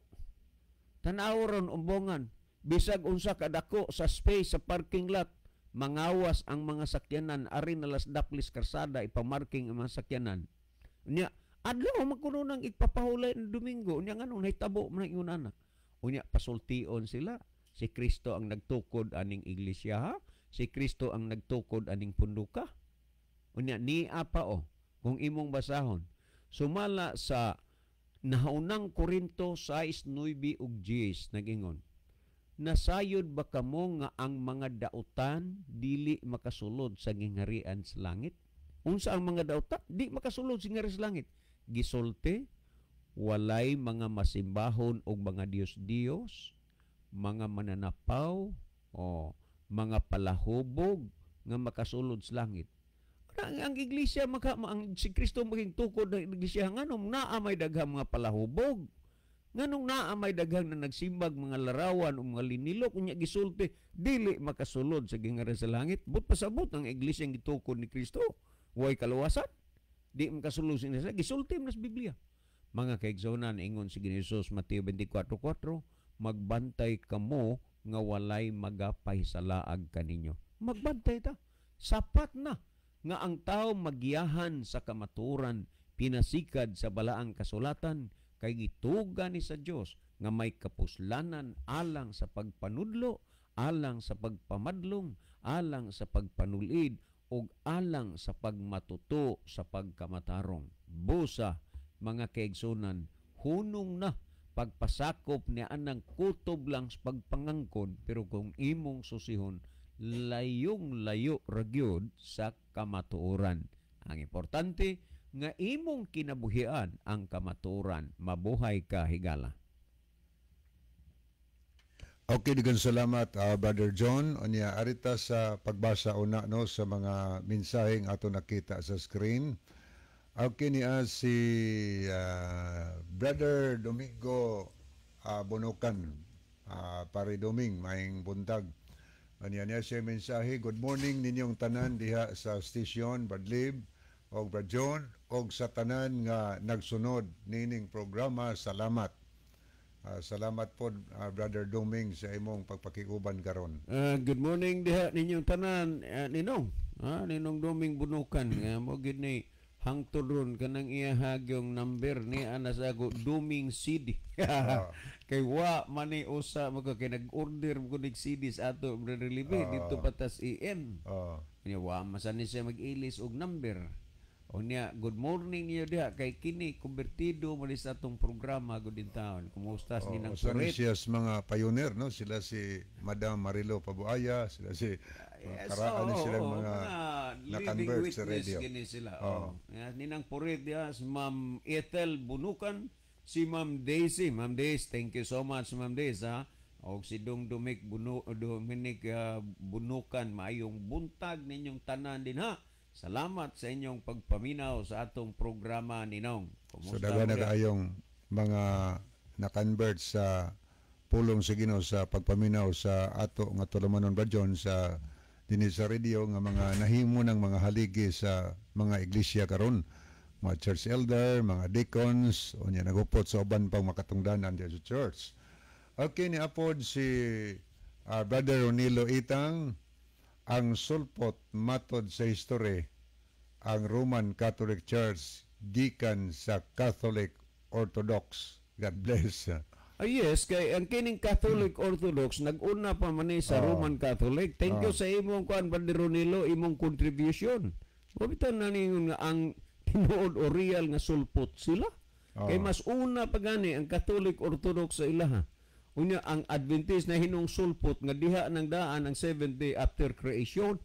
Tan-awa ron umbongan. Bisag unsa kadako sa space sa parking lot, mangawas ang mga sakyanan ari na las daklis karsada ipamarking ang mga sakyanan. Unya adlaw magkuno nang igpapahulay ng Domingo. Unya nganong nahitabo man ingon ana. Unya pasultion sila. Si Kristo ang nagtukod aning iglesia ha? Si Kristo ang nagtukod aning punduka. Unya niya pa kung imong basahon. Sumala sa nahaunang Korinto 6:9 ug 10 nagingon. Nasayod ba kamo nga ang mga dautan dili makasulod sa gingharian sa langit? Unsa ang mga dautan? Di makasulod sa gingharian sa langit. Gisulti, walay mga masimbahon og mga Dios-Dios, mga mananapaw, mga palahubog nga makasulod sa langit. Ang iglesia, ang si Kristo maging tukod ng iglesia, nganong naamay daghang mga palahubog, nganong naamay daghang na nagsimbag mga larawan o mga linilok, unya gisulti, dili makasulod sa gingharian sa langit. But pasabot ang iglesia ang gitukod ni Kristo. Way kaluwasan, di makasulod sa iglesia. Gisulti mo sa Biblia. Mga kaigsuonan, ingon si Jesus, Mateo 24:4, magbantay kamo nga walay magapahisalaag kaninyo. Magbantay ta. Sapat na nga ang tao magiyahan sa kamaturan, pinasikad sa balaang kasulatan, kay gituga ni sa Dios nga may kapuslanan alang sa pagpanudlo, alang sa pagpamadlong, alang sa pagpanulid, ug alang sa pagmatuto sa pagkamatarong. Busa, mga kaigsunan, hunong na pagpasakop ni anang kutob lang sa pagpangangkon, pero kung imong susihon, layong-layo ragyod sa kamatuoran. Ang importante nga imong kinabuhian ang kamatuoran. Mabuhay ka, higala. Okay, digan salamat Brother John. Onya arita sa pagbasa una sa mga mensaheng ato nakita sa screen. Okay niya si Brother Domingo Bonokan, Pare Doming, maing buntag. Niya siya mensahe, good morning ninyong tanan diha sa station, Badlib, o Brad John, o sa tanan nga nagsunod nining programa, salamat. Salamat po, Brother Doming, sa imong pagpakikuban karon. Good morning diha ninyong tanan, Ninong. Ninong Doming Bunukan. Mo gid ni hangtod ron kanang iyahagyong number ni anasago Doming CD. Kay wa mani usa mako kay nag-order ko nig CD sa ato Brother Libe dito patas EN. Niya wa masani siya mag-ilis og number. O niya, good morning niyo diha kay kini konbertido mo sa atong programa gud din taon. Kumusta ni nang surit? Siya mga pioneer, no? Sila si Madam Marilo Pabuaya, sila si karaan sila mga na-convert sa radio. Gini sila. Ninang purit diha si Ma'am Ethel Bunukan, si Ma'am Daisy. Ma'am Daisy, thank you so much, Ma'am Daisy, ha? O si Dominic Bunukan, maayong buntag ninyong tanan din, ha? Salamat sa inyong pagpaminaw sa atong programa ninong. So daga na kaayong mga na-convert sa pulong sa Ginoo sa pagpaminaw sa ato nga tulumanon ba John sa dinhi sa radio nga mga nahimo ng mga haligi sa mga iglesia karon, mga church elder, mga deacons, o niya nagupot sa uban pang makatungdanan diya sa church. Okay, ni apod si Brother Ronilo Itang, ang sulpot matod sa history ang Roman Catholic Church gikan sa Catholic Orthodox. God bless. Yes, kay ang kining Catholic Orthodox nag-una pa man sa Roman Catholic. Thank you sa imong kuan Brother Ronilo, imong contribution. Mabitan na ninyo nga ang tinuod o real nga sulpot sila. Kay mas una pa gani ang Catholic Orthodox sa ilaha. Unya ang Adventist na hinong sulpot nga diha nang daan ang 7th day after creation.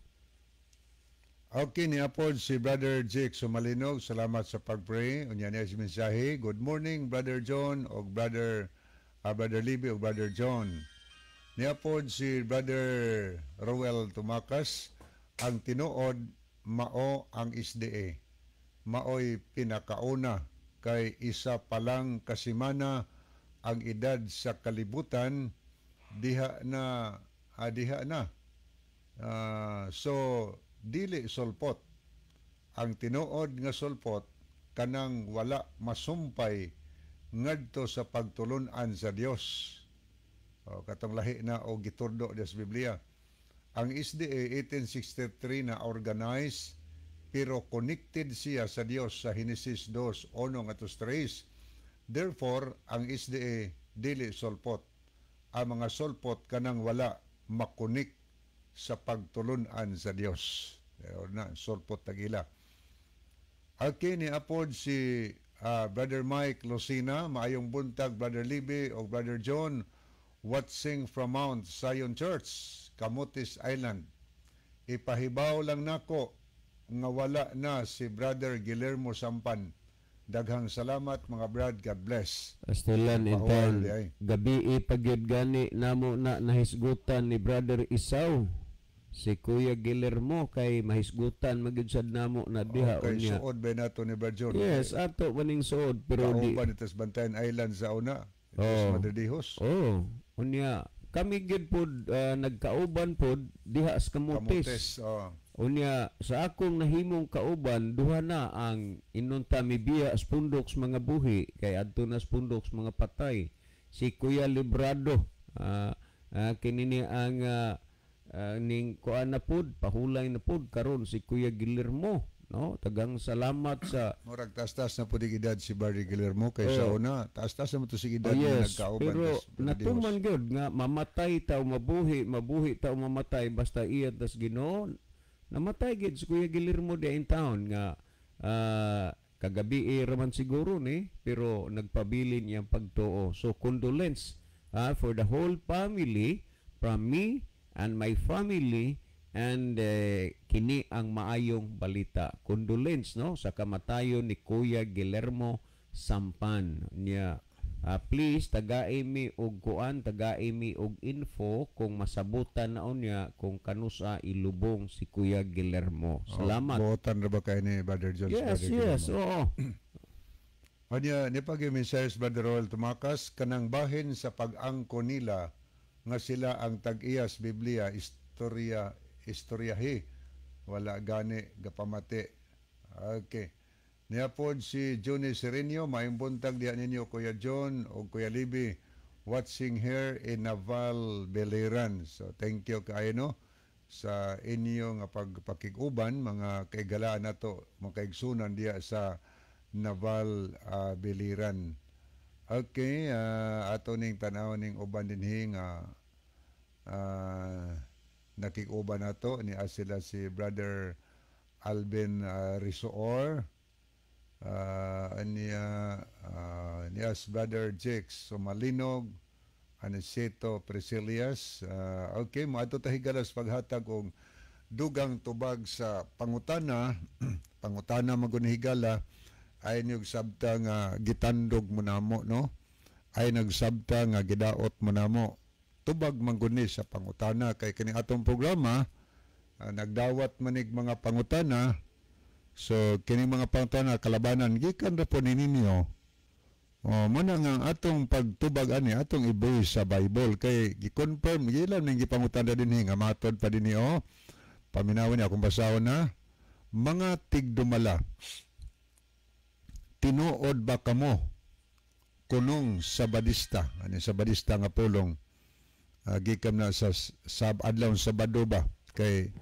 Okay, ni apod si Brother Jake Sumalinog. Salamat sa pag-pray. Unya niya si mensahe. Good morning, Brother John o Brother Libby o Brother John. Ni apod si Brother Roel Tumakas. Ang tinuod, mao ang SDA. Mao'y pinakauna kay isa palang kasimana ang edad sa kalibutan diha na. So dili sulpot ang tinuod nga sulpot kanang wala masumpay ngadto sa pagtulon-an sa Dios. Katong lahi na o giturdo sa Biblia. Ang SDA 1863 na organized pero connected siya sa Dios sa Genesis 2:1-3. Therefore, ang SDA dili sulpot. Ang mga sulpot kanang wala makunik sa pagtulon-an sa Dios. Na sulpot tagila. Okay, ni apod si Brother Mike Lucina, maayong buntag Brother Libby o Brother John, watching from Mount Zion Church, Camotes Island. Ipahibaw lang nako nga wala na si Brother Guillermo Sampan. Daghang salamat mga brad, God bless. Astilan intan gabi ipagyud gani namo na nahisgutan ni Brother Isaw si Kuya Guillermo kay mahisgutan magyud sad namo na diha unya. Suod ba nato ni Brad John? Yes, ato maning suod pero di kauban itas Bantayan Island sa una. Itas Madridihos. Unya kami gid pod nagkauban pod diha sa Camotes. Unya sa akong nahimong kauban duha na ang inunta mibiya sa pundok sa mga buhi kay adto na sa pundok sa mga patay si Kuya Librado kinini ang ning kuan na pod pahulay na pod karon si Kuya Guillermo, no? Tagang salamat sa murag taas-taas na pud edad si Barry Guillermo kay sa una taas-taas na to si edad na nagkauban. Pero natuman gyud nga mamatay ta o mabuhi ta o mamatay basta iya tas Ginoo. Namatay gid si Kuya Guillermo di in town nga kagabi raman siguro ni pero nagpabilin iyang pagtuo. So condolence for the whole family from me and my family and kini ang maayong balita. Condolence no sa kamatayon ni Kuya Guillermo Sampan niya. Please taga-imi og kuan, taga-imi og info kung masabutan na unya kung kanusa ilubong si Kuya Guillermo. Salamat. Buotan ra ba kay ni Brother John? Yes, oo. Anya ni pag-message Brother Roel Tumakas kanang bahin sa pag-angko nila nga sila ang tag-iyas Biblia istoryahi wala gani gapamati. Okay. Niya po si Johnny Serenio, maayong buntag diyan ninyo Kuya John o Kuya Libby, watching here in Naval Beliran. So thank you kaayo no sa inyo nga pagpakiguban mga kaigalaan nato, mga kaigsunan diya sa Naval Beliran. Okay, ato ning tanaw ning uban dinhi nga nakikuban nato ni sila si Brother Alvin Risoor. Nias Brother Jakes Sumalinog, Aniceto Presilias. Okay, maato ta higalas paghatag og dugang tubag sa pangutana pangutana magunihigala ay nagsabta nga gitandog mo namo, no? Ay nagsabta nga gidaot mo namo. Tubag man gud ni sa pangutana kay kini atong programa nagdawat manig mga pangutana. So kini mga pangutana kalabanan gikan ra po ninyo. Muna nga atong pagtubag ani atong i-base sa Bible kay gi-confirm gilan ning gipangutana dinhi nga matod pa dinhi paminawon ni akong basahon na mga tigdumala. Tinuod ba kamo kunong sabadista? Ani sabadista nga pulong gikan na sa adlaw Sabado ba kay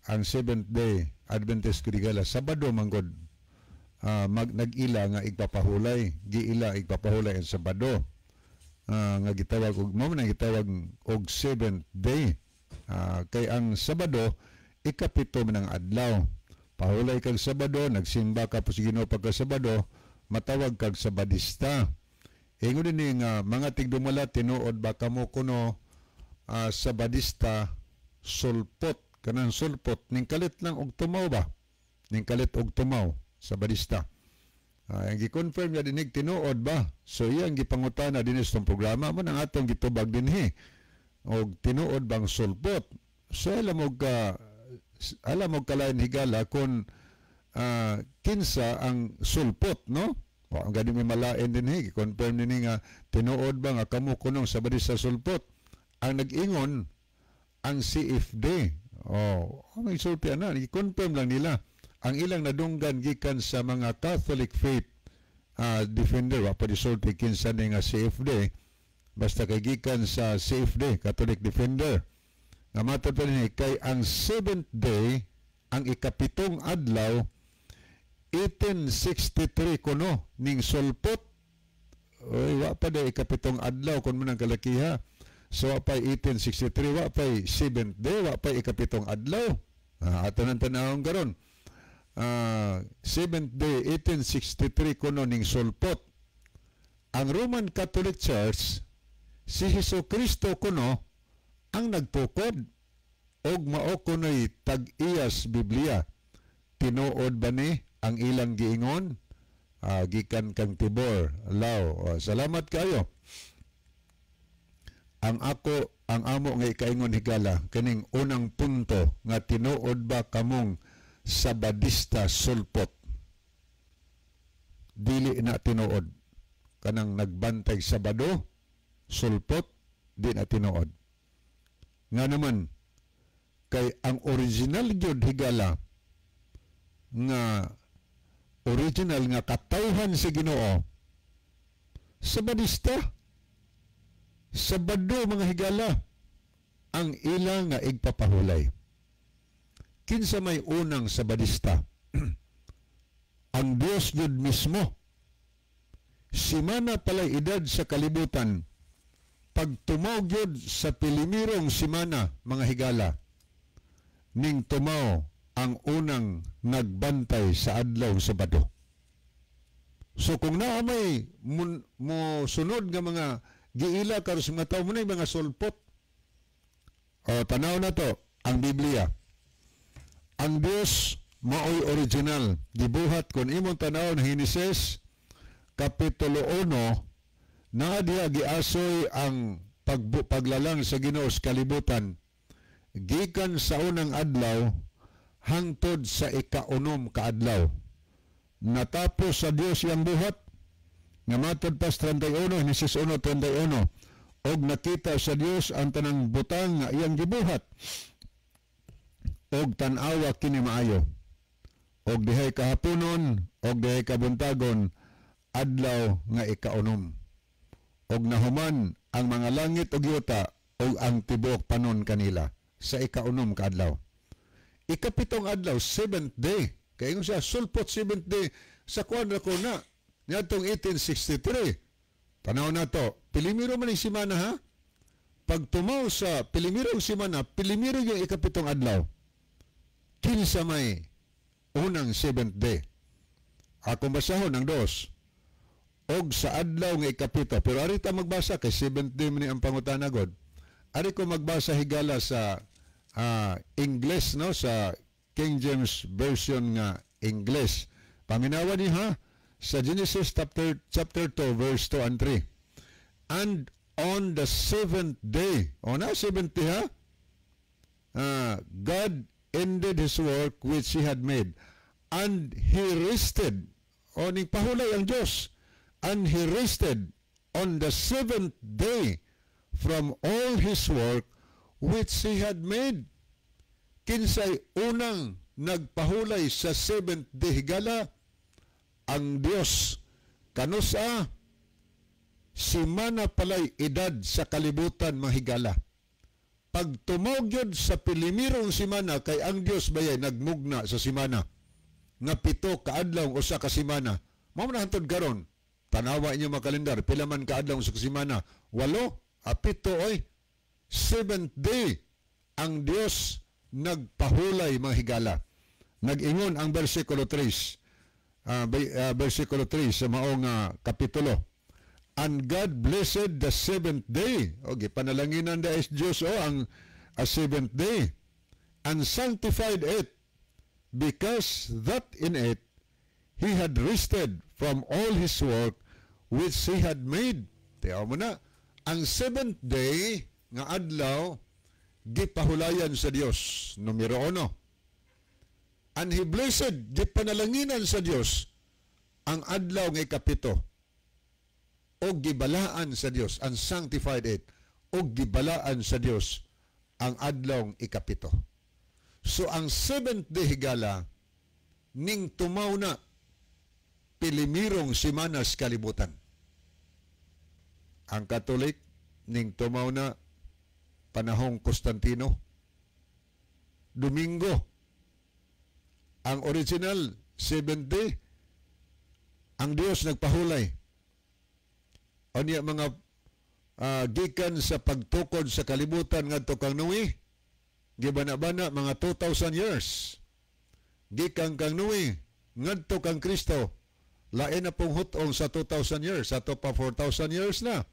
ang Seventh Day Adventist Higala Sabado manggod nag-ila nga igpapahulay, giila igpapahulay ang Sabado nga gitawag og mo man gitawag og Seventh Day kay ang Sabado ikapito man ang adlaw. Pahulay kag Sabado, nagsimba ka po sa Ginoo pagka Sabado, matawag kag sabadista. Ingon din nga mga tigdumala tinuod ba kamo kuno sabadista sulpot kanang sulpot ning kalit lang og tumaw ba? Ning kalit og tumaw sabadista. Ang gi-confirm niya dinig tinuod ba? So iyang gipangutana dinhi sa programa man ang atong gitubag dinhi. Og tinuod bang sulpot? So alam mo kalain higala kung kinsa ang sulpot, no? O ang gani may malain dinhi, gi-confirm dinhi nga tinuod ba nga kamo kunong sabadista sulpot? Ang nag-ingon ang CFD. May sulpi na, gi-confirm lang nila ang ilang nadunggan gikan sa mga Catholic faith defender wa pa disulti kinsa ni nga CFD basta kay gikan sa CFD Catholic defender nga matod pa ni kay ang 7th day ang ikapitong adlaw 1863 kuno ning sulpot wa pa day ikapitong adlaw kun man ang kalakiha so wa pa 1863 wa pa 7th day wa pa ikapitong adlaw ato nang tanawon karon 7th day 1863 kuno ning sulpot. Ang Roman Catholic Church si Hesukristo kuno ang nagtukod og mao kuno'y tag-iyas Biblia. Tinuod ba ni ang ilang giingon? Gikan kang tibor law. Salamat kayo. Ang amo nga ikaingon higala kaning unang punto nga tinuod ba kamong sabadista sulpot dili na tinuod kanang nagbantay Sabado sulpot di na tinuod nga naman kay ang original gyud higala nga original nga katawhan sa Ginoo sabadista Sabado mga higala ang ilang nga igpapahulay. Kinsa may unang sabadista? Ang Dios Gud mismo. Simana palay edad sa kalibutan. Pag tumaw gyud sa pilimirong simana, mga higala, ning tumaw ang unang nagbantay sa adlaw Sabado. So kung naamay mo sunod nga mga giila karon sa mga tawo mo na mga sulpot. Tanaw na to ang Biblia. Ang Dios maoy original. Gibuhat kung imong tanaw na Henesis Kapitulo 1 na diha giasoy ang paglalang sa Ginoo sa kalibutan gikan sa unang adlaw hangtod sa ikaunom ka adlaw. Natapos sa Dios iyang buhat nga matod pas 31 Henesis 1:31 og nakita sa Dios ang tanang butang nga iyang gibuhat og tan-awa kini maayo og dihay kahaponon og dihay kabuntagon adlaw nga ikaunom og nahuman ang mga langit og yuta og ang tibuok panon kanila sa ikaunom ka adlaw. Ikapitong adlaw 7th day kay siya sulpot 7th day sa kwadra ko na niadtong 1863. Tanaw na to pilimiro man ang simana ha pag tumaw sa pilimirong simana pilimiro yung ikapitong adlaw kinsa may unang 7th day. Akong basahon ang dos. Og sa adlaw nga ikapito. Pero arita magbasa kay 7th day man ang pangutana god. Ari ko magbasa higala sa English, no? Sa King James Version nga English. Paminawa ni ha? Sa Genesis chapter 2 verse 2 and 3. And on the seventh day, seventh day ha? God ended His work which He had made. And He rested. Ning pahulay ang Diyos. And He rested on the seventh day from all His work which He had made. Kinsay unang nagpahulay sa seventh day higala? Ang Dios. Kanusa? Si mana palay edad sa kalibutan mahigala. Pag tumogyod sa pilimirong simana, kay ang Dios bayay nagmugna sa simana. Nga 7 kaadlaw o sa kasimana. Mao na hantod karon. Tanawa inyo mga kalendar, pila man kaadlaw sa kasimana? 8, 7 oy. 7th day ang Dios nagpahulay mga higala. Nag-ingon ang versikulo 3. Versikulo 3 sa maong kapitulo. And God blessed the seventh day. Okay, panalanginan da is Diyos ang 7th day. And sanctified it, because that in it He had rested from all His work which He had made. Tiyaw mo na, ang 7th day nga adlaw, gipahulayan sa Diyos. Numero 1. And He blessed, gipanalanginan sa Diyos, ang adlaw nga ikapito. O gibalaan sa Dios, and sanctified it, o gibalaan sa Dios ang adlong ikapito. So ang 7th day higala ning tumaw na pilimirong simanas kalibutan. Ang Katolik ning tumaw na panahong Constantino. Domingo. Ang original 7th day, ang Dios nagpahulay. O niya mga gikan sa pagtukod sa kalibutan ngadto kang Noe, gibana-bana mga 2,000 years. Gikan kang Noe ngadto kang Kristo, lain na pong hutong sa 2,000 years, ato pa 4,000 years na.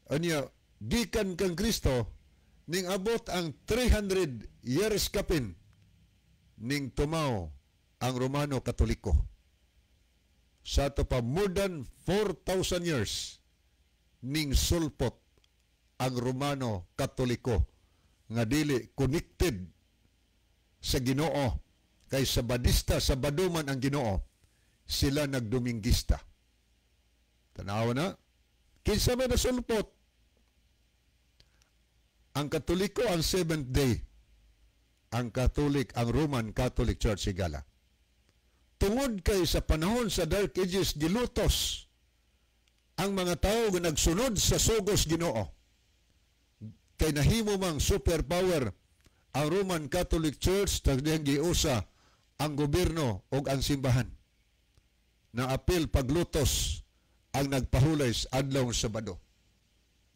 O niya, gikan kang Kristo, ning abot ang 300 years kapin, ning tumaw ang Romano Katoliko. Sa ito pa, more than 4,000 years ning sulpot ang Romano Katoliko nga dili connected sa Ginoo kay sa Badista, sa Baduman ang Ginoo, sila nagdominggista. Tanawa na, kinsa may nasulpot? Ang Katoliko ang 7th day, ang Catholic, ang Roman Catholic Church higala. Tungod kay sa panahon sa Dark Ages, gilutos ang mga tao nga nagsunod sa sugos Ginoo. Kay nahimo mang superpower ang Roman Catholic Church, tagdihang giusa ang gobyerno o ang simbahan. Na apil paglutos ang nagpahulay sa adlaw Sabado.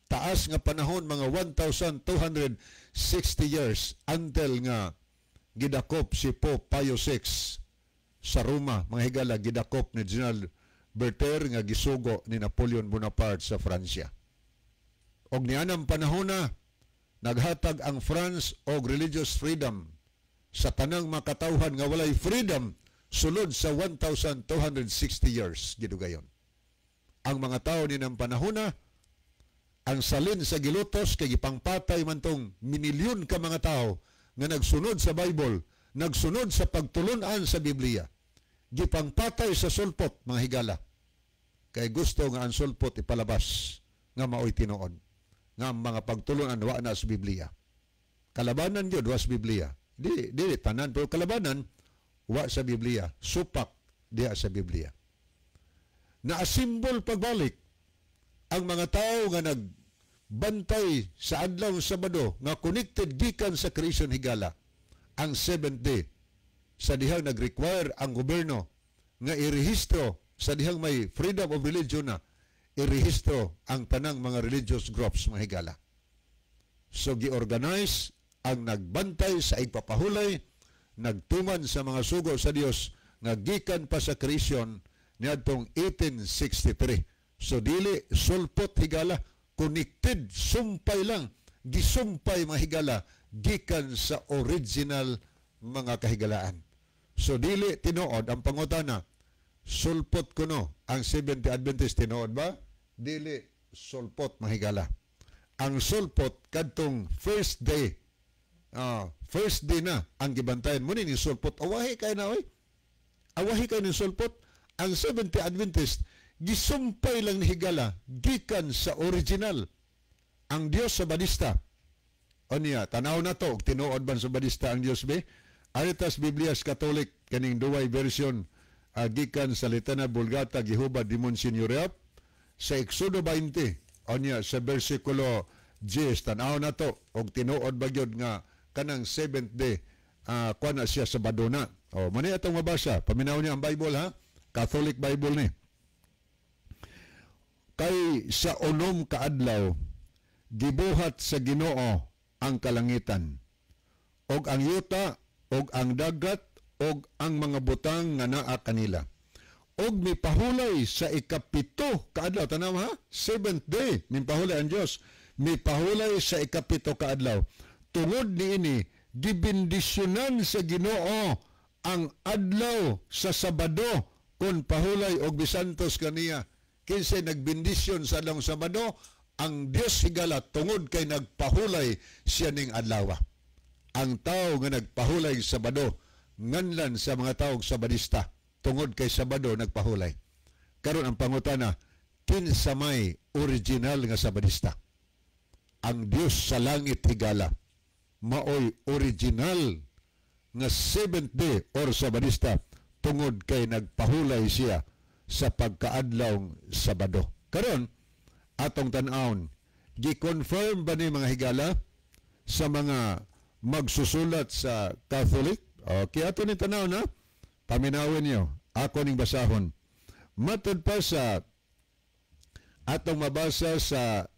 Taas nga panahon, mga 1,260 years until nga gidakop si Pope Pio VI sa Roma, mga higala, gidakop ni General Berthier nga gisugo ni Napoleon Bonaparte sa Fransya. Og nianang panahon na, naghatag ang France og religious freedom sa tanang makatawhan nga walay freedom sulod sa 1,260 years gidugayon. Ang mga tao ni ng panahon na, ang salin sa gilutos kay gipangpatay man tong minilyon ka mga tao nga nagsunod sa Bible, nagsunod sa pagtulunan sa Biblia. Gipangpatay sa sulpot, mga higala. Kay gusto nga ang sulpot ipalabas nga maoy tinuod. Nga mga pagtulunan wa na sa Biblia. Kalabanan yun, wa sa Biblia. Di tanan, pero kalabanan, wa sa Biblia. Supak, di sa Biblia. Naasimbol pagbalik ang mga tao nga nagbantay sa adlaw Sabado nga connected gikan sa creation higala ang 7th day sa dihang nag-require ang gobyerno nga irehistro sa dihang may freedom of religion na irehistro ang tanang mga religious groups mga higala. So gi-organize ang nagbantay sa igpapahulay, nagtuman sa mga sugo sa Dios nga gikan pa sa creation niadtong 1863. So dili sulpot higala, connected, sumpay lang, gisumpay mga higala, gikan sa original mga kahigalaan. So dili tinuod ang pangutana, sulpot kuno ang Seventh Adventist tinuod ba? Dili sulpot mahigala. Ang sulpot kadtong first day na ang gibantayan mo ni sulpot. Awahi kay na oy. Awahi kay ni sulpot. Ang Seventh Adventist gisumpay lang ni higala gikan sa original ang Dios sa Badista. O niya, tanaw na to, tinuod ban sa Badista ang Dios be? Aritas Biblias Catholic, kaning duway version, gikan sa Litana Vulgata, gihubad di Monsignoriap, sa Exodo 20, o niya, sa versikulo 10, tanaw na to, o tinuod ba yun nga, kanang 7th day, kuha na siya sa Badona. O, mani atong mabasa, paminaw niya ang Bible ha, Catholic Bible ni. Kay sa unom kaadlaw, gibuhat sa Ginoo ang kalangitan, og ang yuta, og ang dagat, og ang mga butang nga naa kanila. Og mipahulay sa ikapito kaadlaw, tanaw ha? 7th day, mipahulay ang Dios. Mipahulay sa ikapito kaadlaw. Tungod niini, gibindisyonan sa Ginoo ang adlaw sa Sabado kon pahulay og bisantos kaniya. Kinsay nagbindisyon sa adlaw Sabado, ang Dios higala tungod kay nagpahulay siya ning adlaw. Ang tao nga nagpahulay Sabado nganlan sa mga tao Sabadista tungod kay Sabado nagpahulay. Karon ang pangutana, kinsa may original nga Sabadista? Ang Dios sa langit higala maoy original nga 7th day or Sabadista tungod kay nagpahulay siya sa pagkaadlawng Sabado. Karon atong tan-awon, gi-confirm ba ni mga higala sa mga magsusulat sa Catholic? Okay, ato ni tanaw na, paminawin niyo, ako ning basahon. Matod pa sa atong mabasa sa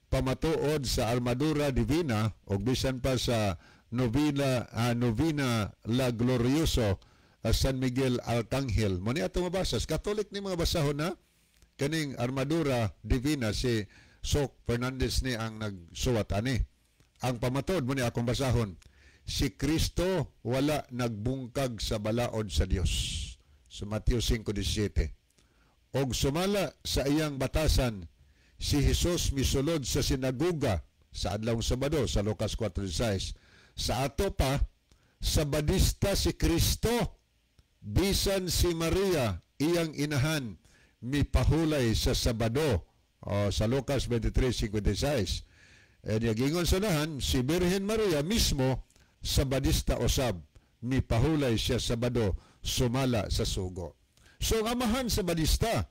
pamatuod sa Armadura Divina o bisan pa sa Novena La Glorioso San Miguel Arcangel. Muni atong mabasa, Catholic ni mga basahon na, kaning Armadura Divina si Sok Fernandez ni ang nagsuwat ani. Ang pamatod mo ni akong basahon, si Kristo wala nagbungkag sa balaod sa Dios. Sa Mateo 5:17. Og sumala sa iyang batasan, si Jesus misulod sa sinagoga sa adlawng Sabado sa Lucas 4:16. Sa ato pa, Sabadista si Kristo, bisan si Maria iyang inahan mipahulay sa Sabado sa Lucas 23:56. Gingon sanahan si Birhen Maria mismo Sabadista usab, mipahulay siya Sabado sumala sa sugo. So ang amahan Sabadista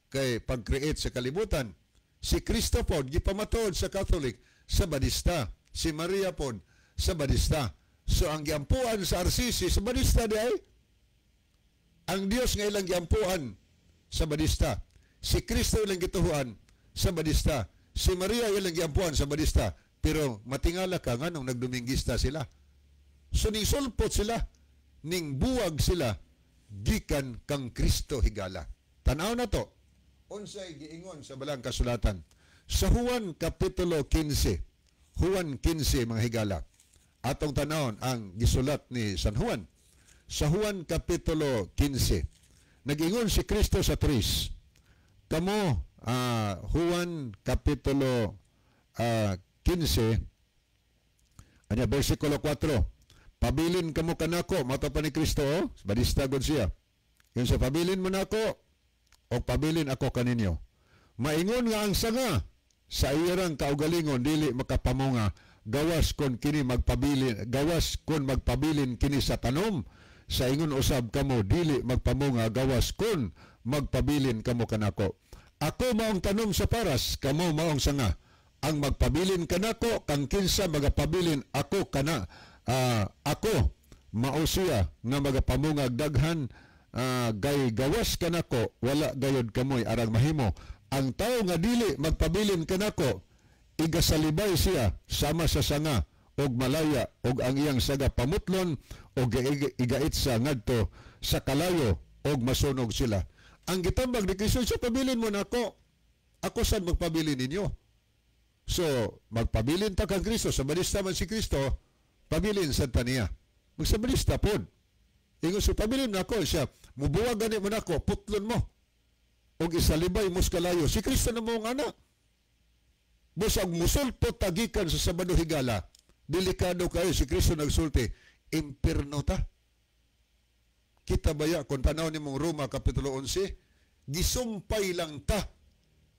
kay pag-create sa kalibutan, si Kristo pod gipamatod sa Catholic Sabadista, si Maria pod Sabadista. So ang giampuan sa RCC Sabadista di ay ang Dios nga ilang giampuan Sabadista. Si Kristo ilang gituhuan Sabadista. Si Maria ilang giampuan Sabadista. Pero matingala ka nga nung nagdomingista sila. So ning sulpot sila, ning buwag sila, gikan kang Kristo higala. Tanaw na to. Unsay giingon sa balang kasulatan. Sa Juan Kapitulo 15. Juan 15 mga higala. Atong tanawon ang gisulat ni San Juan. Sa Juan Kapitulo 15. Nag-ingon si Kristo sa 3. Kamo, Juan Kapitulo 15, versikulo 4. Pabilin kamo kanako, mata pa ni Kristo, Badista god siya. Yun sa pabilin mo nako, o pabilin ako kaninyo. Maingon nga ang sanga, sa iyarang kaugalingon, dili makapamunga, gawas kon magpabilin kini sa tanom, sa ingon usab kamo dili magpamunga gawas kun magpabilin kamo kanako. Ako maong tanom sa paras, kamo maong sanga. Ang magpabilin kanako kang kinsa magapabilin ako kana. Ako mao siya nga magapamunga daghan gay gawas kanako wala gayod kamoy arang mahimo. Ang tao nga dili magpabilin kanako igasalibay siya sama sa sanga og malaya og ang iyang saga pamutlon og igait sa ngadto sa kalayo og masunog sila. Ang gitambag ni Kristo, so pabilin mo nako. Ako sad magpabilin ninyo. So magpabilin ta kang Kristo, Sabadista man si Kristo, pabilin sa taniya. Magsabadista pod. Ingon so pabilin nako siya, Mubuwag gani mo nako, putlon mo. Og isalibay mos kalayo. Si Kristo na mo nga na. Busag musulpot tagikan sa Sabado higala. Delikado kayo si Kristo nagsulti. Impierno ta. Kita baya kung tanaw ni mong Roma Kapitulo 11, gisumpay lang ta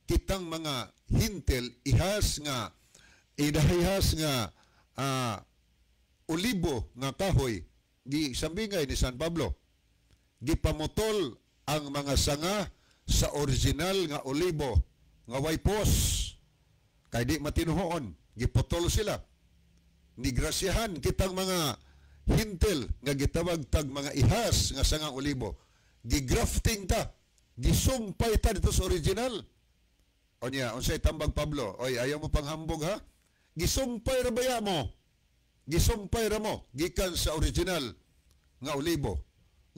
kitang mga hintel ihas nga olibo nga kahoy di sambingay ni San Pablo. Gipamutol ang mga sanga sa original nga olibo nga waypos kay di matinuhoon. Giputol sila. Nigrasyahan kitang mga hintel nga gitawag tag mga ihas nga sangang olibo. Gigrafting ta. Gisumpay ta dito sa original. O niya, unsay tambag Pablo, oy, ayaw mo panghambog ha? Gisumpay ra baya mo. Gisumpay ra mo gikan sa original nga olibo.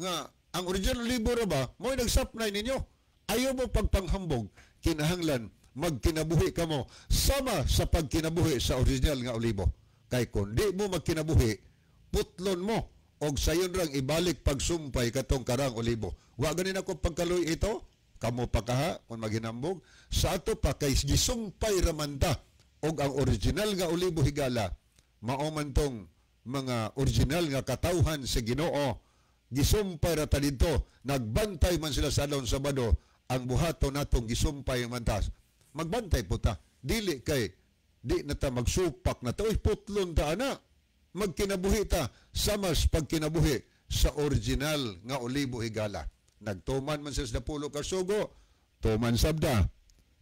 Nga ang original olibo ra ba, mo'y nagsapnay ninyo. Ayaw mo pagpanghambog, kinahanglan magkinabuhi ka mo sama sa pagkinabuhi sa original nga olibo. Kay kung di mo magkinabuhi, putlon mo og sayon rang ibalik pagsumpay katong karang olibo. Wa ganin ako pagkaloy ito, kamo pa kaha kung maghinambog sa ato pa kay gisumpay ramanta og ang original nga olibo higala mao man tong mga original nga katawhan sa Ginoo. Gisumpay ra ta didto, nagbantay man sila sa adlaw Sabado, ang buhaton natong gisumpay man ta. Magbantay po ta. Dili kay di na ta magsupak na ta, oy putlon ta ana. Magkinabuhi ta sama sa pagkinabuhi sa original nga olibo higala. Nagtuman man sila sa pulo ka sugo, tuman sabda.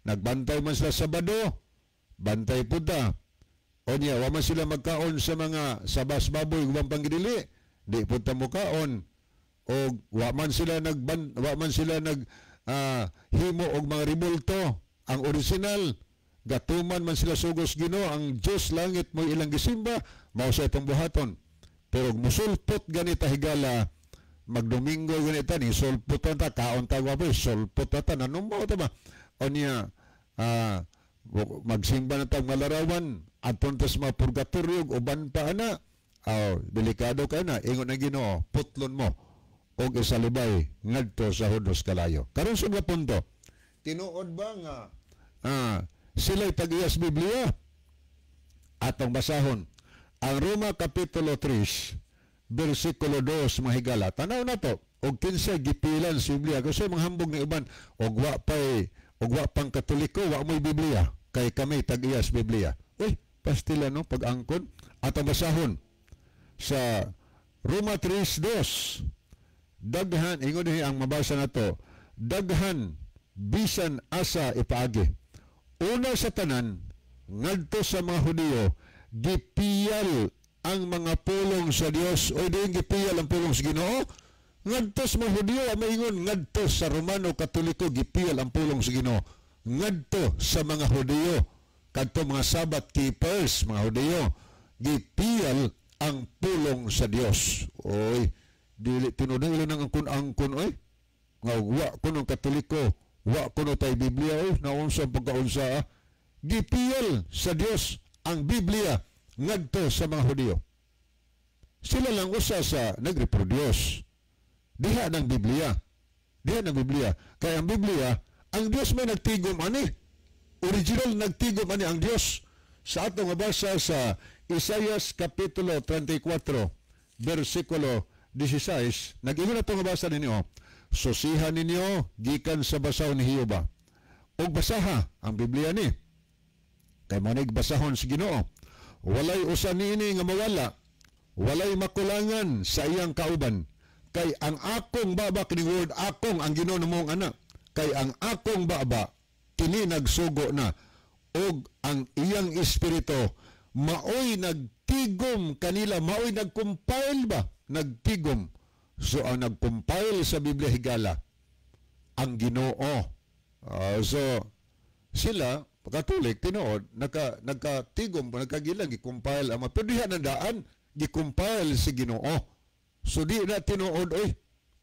Nagbantay man sila Sabado, bantay po ta. O niya, wa man sila magkaon sa mga sabas baboy ubang panggidili, di po ta mukaon. O wa man sila himo og mga ribulto, ang original. Gatuman man sila sugos Ginoo, ang Diyos langit mo ilang gisimba, mao sa itong buhaton. Pero musulpot ganita higala, magdomingo ganita ni sulpot ta kaon ta wapo sulpot ta nanumbaw ta ba. O niya magsimba na tag malarawan aton tas mga purgatorio uban pa ana. Delikado ka na ingon ang Ginoo, putlon mo og isalibay ngadto sa hudos kalayo. Karon sa punto, tinuod ba nga sila'y tag-iyas Biblia? Atong basahon ang Roma Kapitulo 3 versikulo 2 mga higala. Tanaw na to og kinsa gipilan sa Biblia. Kasi mga hambog ng iban og wa pang Katoliko wa mo'y Biblia kay kami tag-iyas Biblia. Uy, pastila no pag-angkon. Atong basahon sa Roma 3:2 daghan ingon ang mabasa na to, daghan bisan asa ipaagi. Una sa tanan, ngadto sa mga Hudiyo, gipiyal ang mga pulong sa Dios. O diin gipiyal ang pulong sa Ginoo? Ngadto sa mga Hudiyo, maingon ngadto sa Romano Katoliko, gipiyal ang pulong sa Ginoo. Ngadto sa mga Hudiyo, kadto mga Sabbath keepers, mga Hudiyo, gipiyal ang pulong sa Dios. Oy, dili tinudan ila nang angkon oy. Nga wa kuno Katoliko, wa kuno tay Biblia oy, naunsa pagkaunsa. Gipiyal sa Dios ang Biblia ngadto sa mga Hudiyo. Sila lang usa sa nagreproduce. Diha ng Biblia. Diha ng Biblia. Kaya ang Biblia, ang Dios may nagtigom ani. Original nagtigom ani ang Dios. Sa atong mabasa sa Isaias Kapitulo 34, versikulo 16, nag-ingon na itong mabasa ninyo, susihan ninyo gikan sa basaw ni Hioba. O basaha ang Biblia ni. Kay manig basahon sa Ginoo. Walay usa niini nga mawala. Walay makulangan sa iyang kauban. Kay ang akong baba, kini word akong ang Ginoo namong anak. Kay ang akong baba, kini nagsugo na. Og ang iyang espiritu, maoy nagtigom kanila, maoy nagcompile ba? Nagtigom. So ang nagcompile sa Biblia higala, ang Ginoo. So sila, Katolik, tinuod, nagkatigom, nagkagilang, gikumpile ang mga, pero diha na daan, gikumpile si Ginoo. So di na tinuod, oy,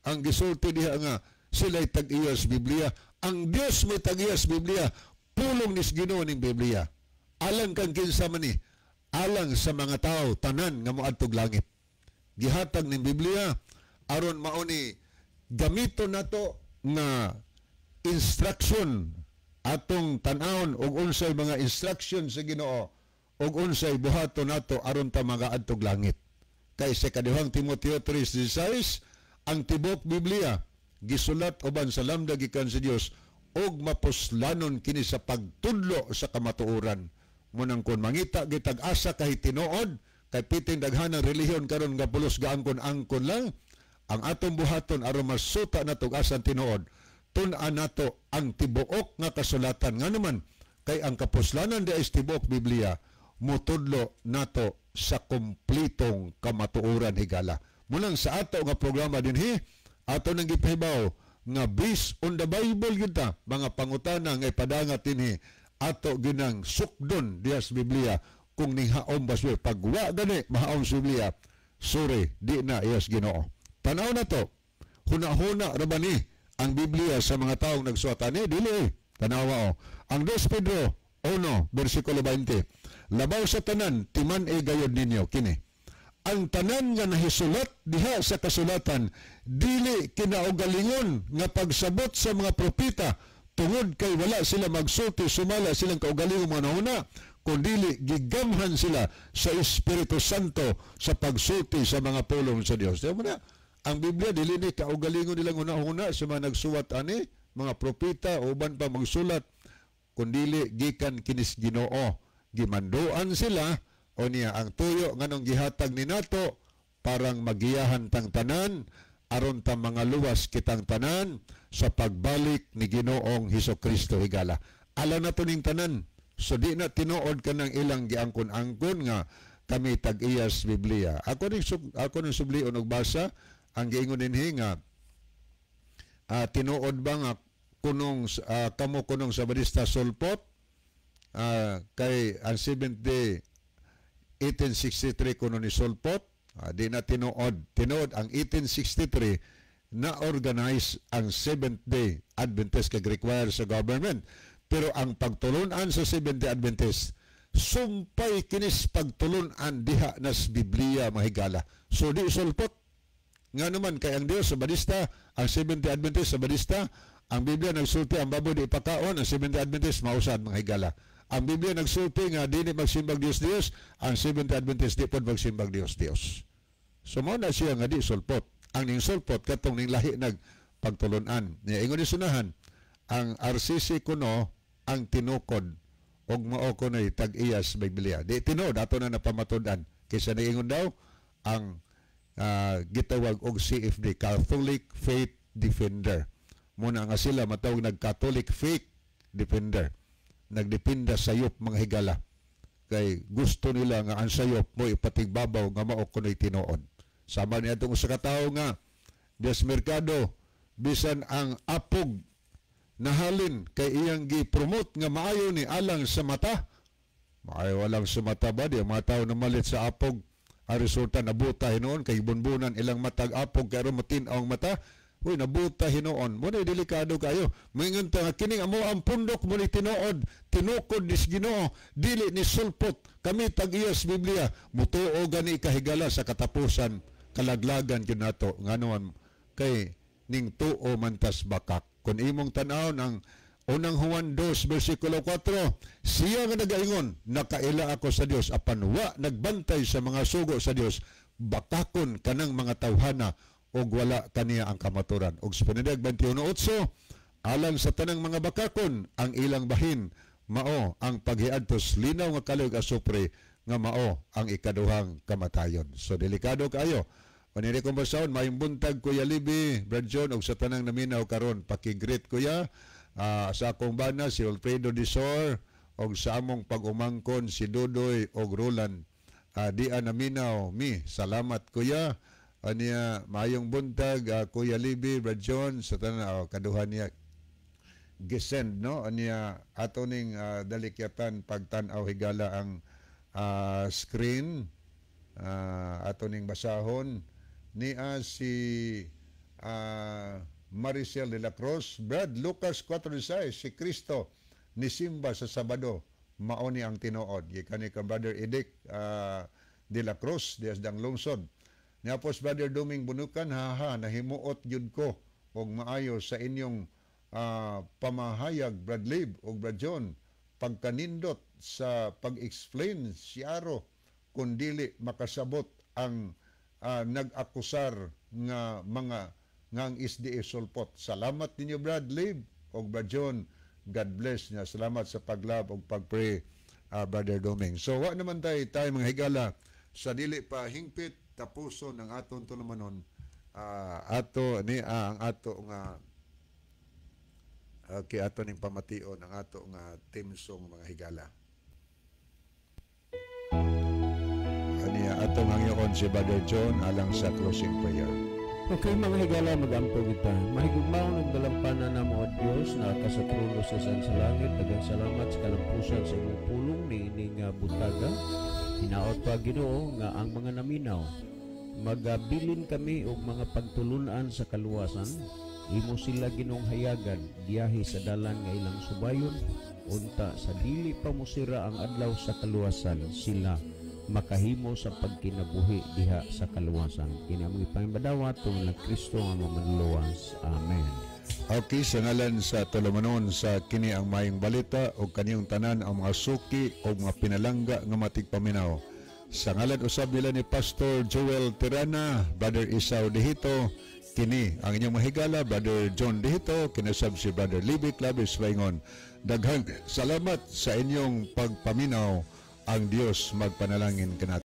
ang gisulti diha nga, sila'y tag-iyas Biblia. Ang Diyos may tag-iyas Biblia, pulong nis Ginoo ning Biblia. Alang kang kinsa man ni, alang sa mga tao, tanan nga moadtog langit. Gihatag ning Biblia, aron mao ni gamito nato nga instruction atong tan-awon og unsay mga instruction sa Ginoo og unsay buhaton nato aron ta magaadtog langit. Kay sa kaduhang Timoteo 3:16 ang tibok Biblia gisulat uban sa lamda gikan sa Dios og mapuslanon kini sa pagtudlo sa kamatuoran. Munang kun mangita gitag asa kahit tinuod kay piting daghanang relihiyon karon nga pulos gaangkon-angkon lang ang atong buhaton aron masuta nato asan tinuod. Tun-an nato ang tibuok nga kasulatan nga naman kay ang kapuslanan di ay tibuok Biblia mutudlo nato sa kumplitong kamatuoran higala. Munang sa ato nga programa dinhi ato nang gipahibaw nga based on the Bible kita mga pangutana nga ipadangat dinhi ato ginang sukdon diha sa Biblia kung ninghaom baswe pagwa gani mahaom sa Biblia sorry di na iyas Ginoo. Tanaw na to huna-huna ra ba ni ang Biblia sa mga taong nagsuwat ani dili tanawa ang 2 Pedro 1 bersikulo 20 labaw sa tanan timan gayod ninyo kini ang tanan nga nahisulat diha sa kasulatan dili kinaugalingon nga pagsabot sa mga propeta tungod kay wala sila magsulti sumala silang kaugalingong mga nauna kundili gigamhan sila sa Espiritu Santo sa pagsulti sa mga pulong sa Dios. Diba na? Ang Biblia dili ni kaugalingon nilang una-una sa mga nagsuwat ani mga propeta o uban pa magsulat kundili gikan kinis Ginoo gimanduan sila o niya ang tuyo nganong gihatag ni nato parang magiyahan tang tanan aron ta mga luwas kitang tanan sa pagbalik ni Ginoong Hesukristo higala. Alam na to ning tanan. So di na tinuod ka ng ilang giangkon-angkon nga kami tag-iyas Biblia. Ako ning sublion og basa ang giingon dinhi nga tinuod ba nga kunong kamo kunong sa Badista Sulpot kay ang 7th day 1863 kuno ni Sulpot di na tinuod ang 1863 na organize ang 7th day Adventist kag require sa government pero ang pagtulunan sa 7th day Adventist sumpay kinis pagtulunan diha nas Biblia mahigala so di Sulpot nga naman kay ang Dios sa Badista ang 7th day Adventist sa Badista ang Biblia nagsulti ang baboy di pakaon ang 7th day Adventist mausad mahigala. Ang Biblia nagsulti nga dili magsimbag Dios, ang 7th Adventist di pod magsimbag Dios. So mao na siya nga di sulpot. Ang ning sulpot katong ning lahi nag pagtulunan. Nya ingon ni sunahan, ang RCC kuno ang tinukod og mao kuno'y tag-iyas Biblia. Di tinuod ato na napamatud-an kaysa niingon daw ang gitawag og CFD, Catholic Faith Defender. Muna nga sila matawag nag-Catholic Faith Defender. Nagdependa sayop mga higala kay gusto nila nga ang sayop mo ipatigbabaw nga mao kuno'y tinuod. Sama niya itong usa ka tawo nga des merkado bisan ang apog nahalin kay iyang gi-promote nga maayo ni alang sa mata. Maayo walang sa mata ba di mga tawo na malit sa apog ang resulta nabuta hinoon kay bunbunan ilang matag apog kay ron matin-aw ang mata. Uy, nabuta hinoon. Muna delikado kayo. Mingon ta nga kining amo ang pundok mo ni tinuod, tinukod ni Ginoo, dili ni sulpot. Kami tag-iyas Biblia, mutuo gani kahigala sa katapusan, kalaglagan gyud nato nganuan kay ning tuo mantas bakak. Kun imong tan-aw ang unang Juan 2 bersikulo 4, siya nga nagaingon, nakaila ako sa Dios apan wa nagbantay sa mga sugo sa Dios, bakakon kanang mga tawhana og wala kaniya ang kamaturan. Og sa Panidag 21:8, alang sa tanang mga bakakon, ang ilang bahin, mao ang paghiadtos linaw nga kalog asupre, nga mao ang ikaduhang kamatayon. So, delikado kayo. Panili kong basahon, mayong buntag Kuya Libby, Brad John, og sa tanang naminaw karon pakigreet Kuya, sa akong bana, si Alfredo Disor, og sa among pag-umangkon, si Dudoy og Roland. Dian naminaw, salamat Kuya. Aniya mayong buntag Kuya Libby, Brad John sa tanan kaduhan niya gisend no aniya ato ning dalikyatan pagtan-aw higala ang screen ato ning basahon niya si Maricel de la Cruz. Brad, Lucas 4:16 si Kristo ni simba sa Sabado mao ni ang tinuod gikan ni ka Brother Edic de la Cruz dias dang lungsod. Niapos Brother Doming Bunukan, nahimot yun ko og maayo sa inyong pamahayag, Brad Lib o Brad John, pagkanindot sa pag-explain siyaro kung dili makasabot ang nag-akusar nga mga ngang SDA sulpot. Salamat ninyo Brad Lib o Brad John. God bless niya. Salamat sa paglab o pagpray, Brother Doming. So, wa naman tayo mga higala sa dili pa hingpit tapuso ng aton tulumanon. Ato ni ang ato nga kay ato ning pamation ang ato nga team song mga higala. Ani ato ngayong si Brother John alang sa closing prayer. Okay mga higala, mag-ampo kita. Mahigugmaon ang dalampanan na mo, Diyos, na ka sa trono sa san sa langit. Dagang salamat sa kalampusan sa imong pulong ni ining butaga. Hinaot pa Ginoo nga ang mga naminaw. Magabilin kami og mga pagtulunan sa kaluwasan. Imo sila Ginoong hayagan, diyahi sa dalan nga ilang subayon. Unta sa dili pa musira ang adlaw sa kaluwasan, sila makahimo sa pagkinabuhi diha sa kaluwasan. Kini among ipangibadawa tungod na Kristo nga mamanluwas. Amen. Okay, sa ngalan sa tulumanon sa kini ang mayong balita o kaniyong tanan ang mga suki o mga pinalangga nga matigpaminaw. Sa ngalan usab nila ni Pastor Joel Tirana, Brother Isaw Dihito, kini ang inyong mahigala, Brother John Dihito, kinasab si Brother Libby Clavis Waingon. Daghang salamat sa inyong pagpaminaw. Ang Diyos magpanalangin kanat.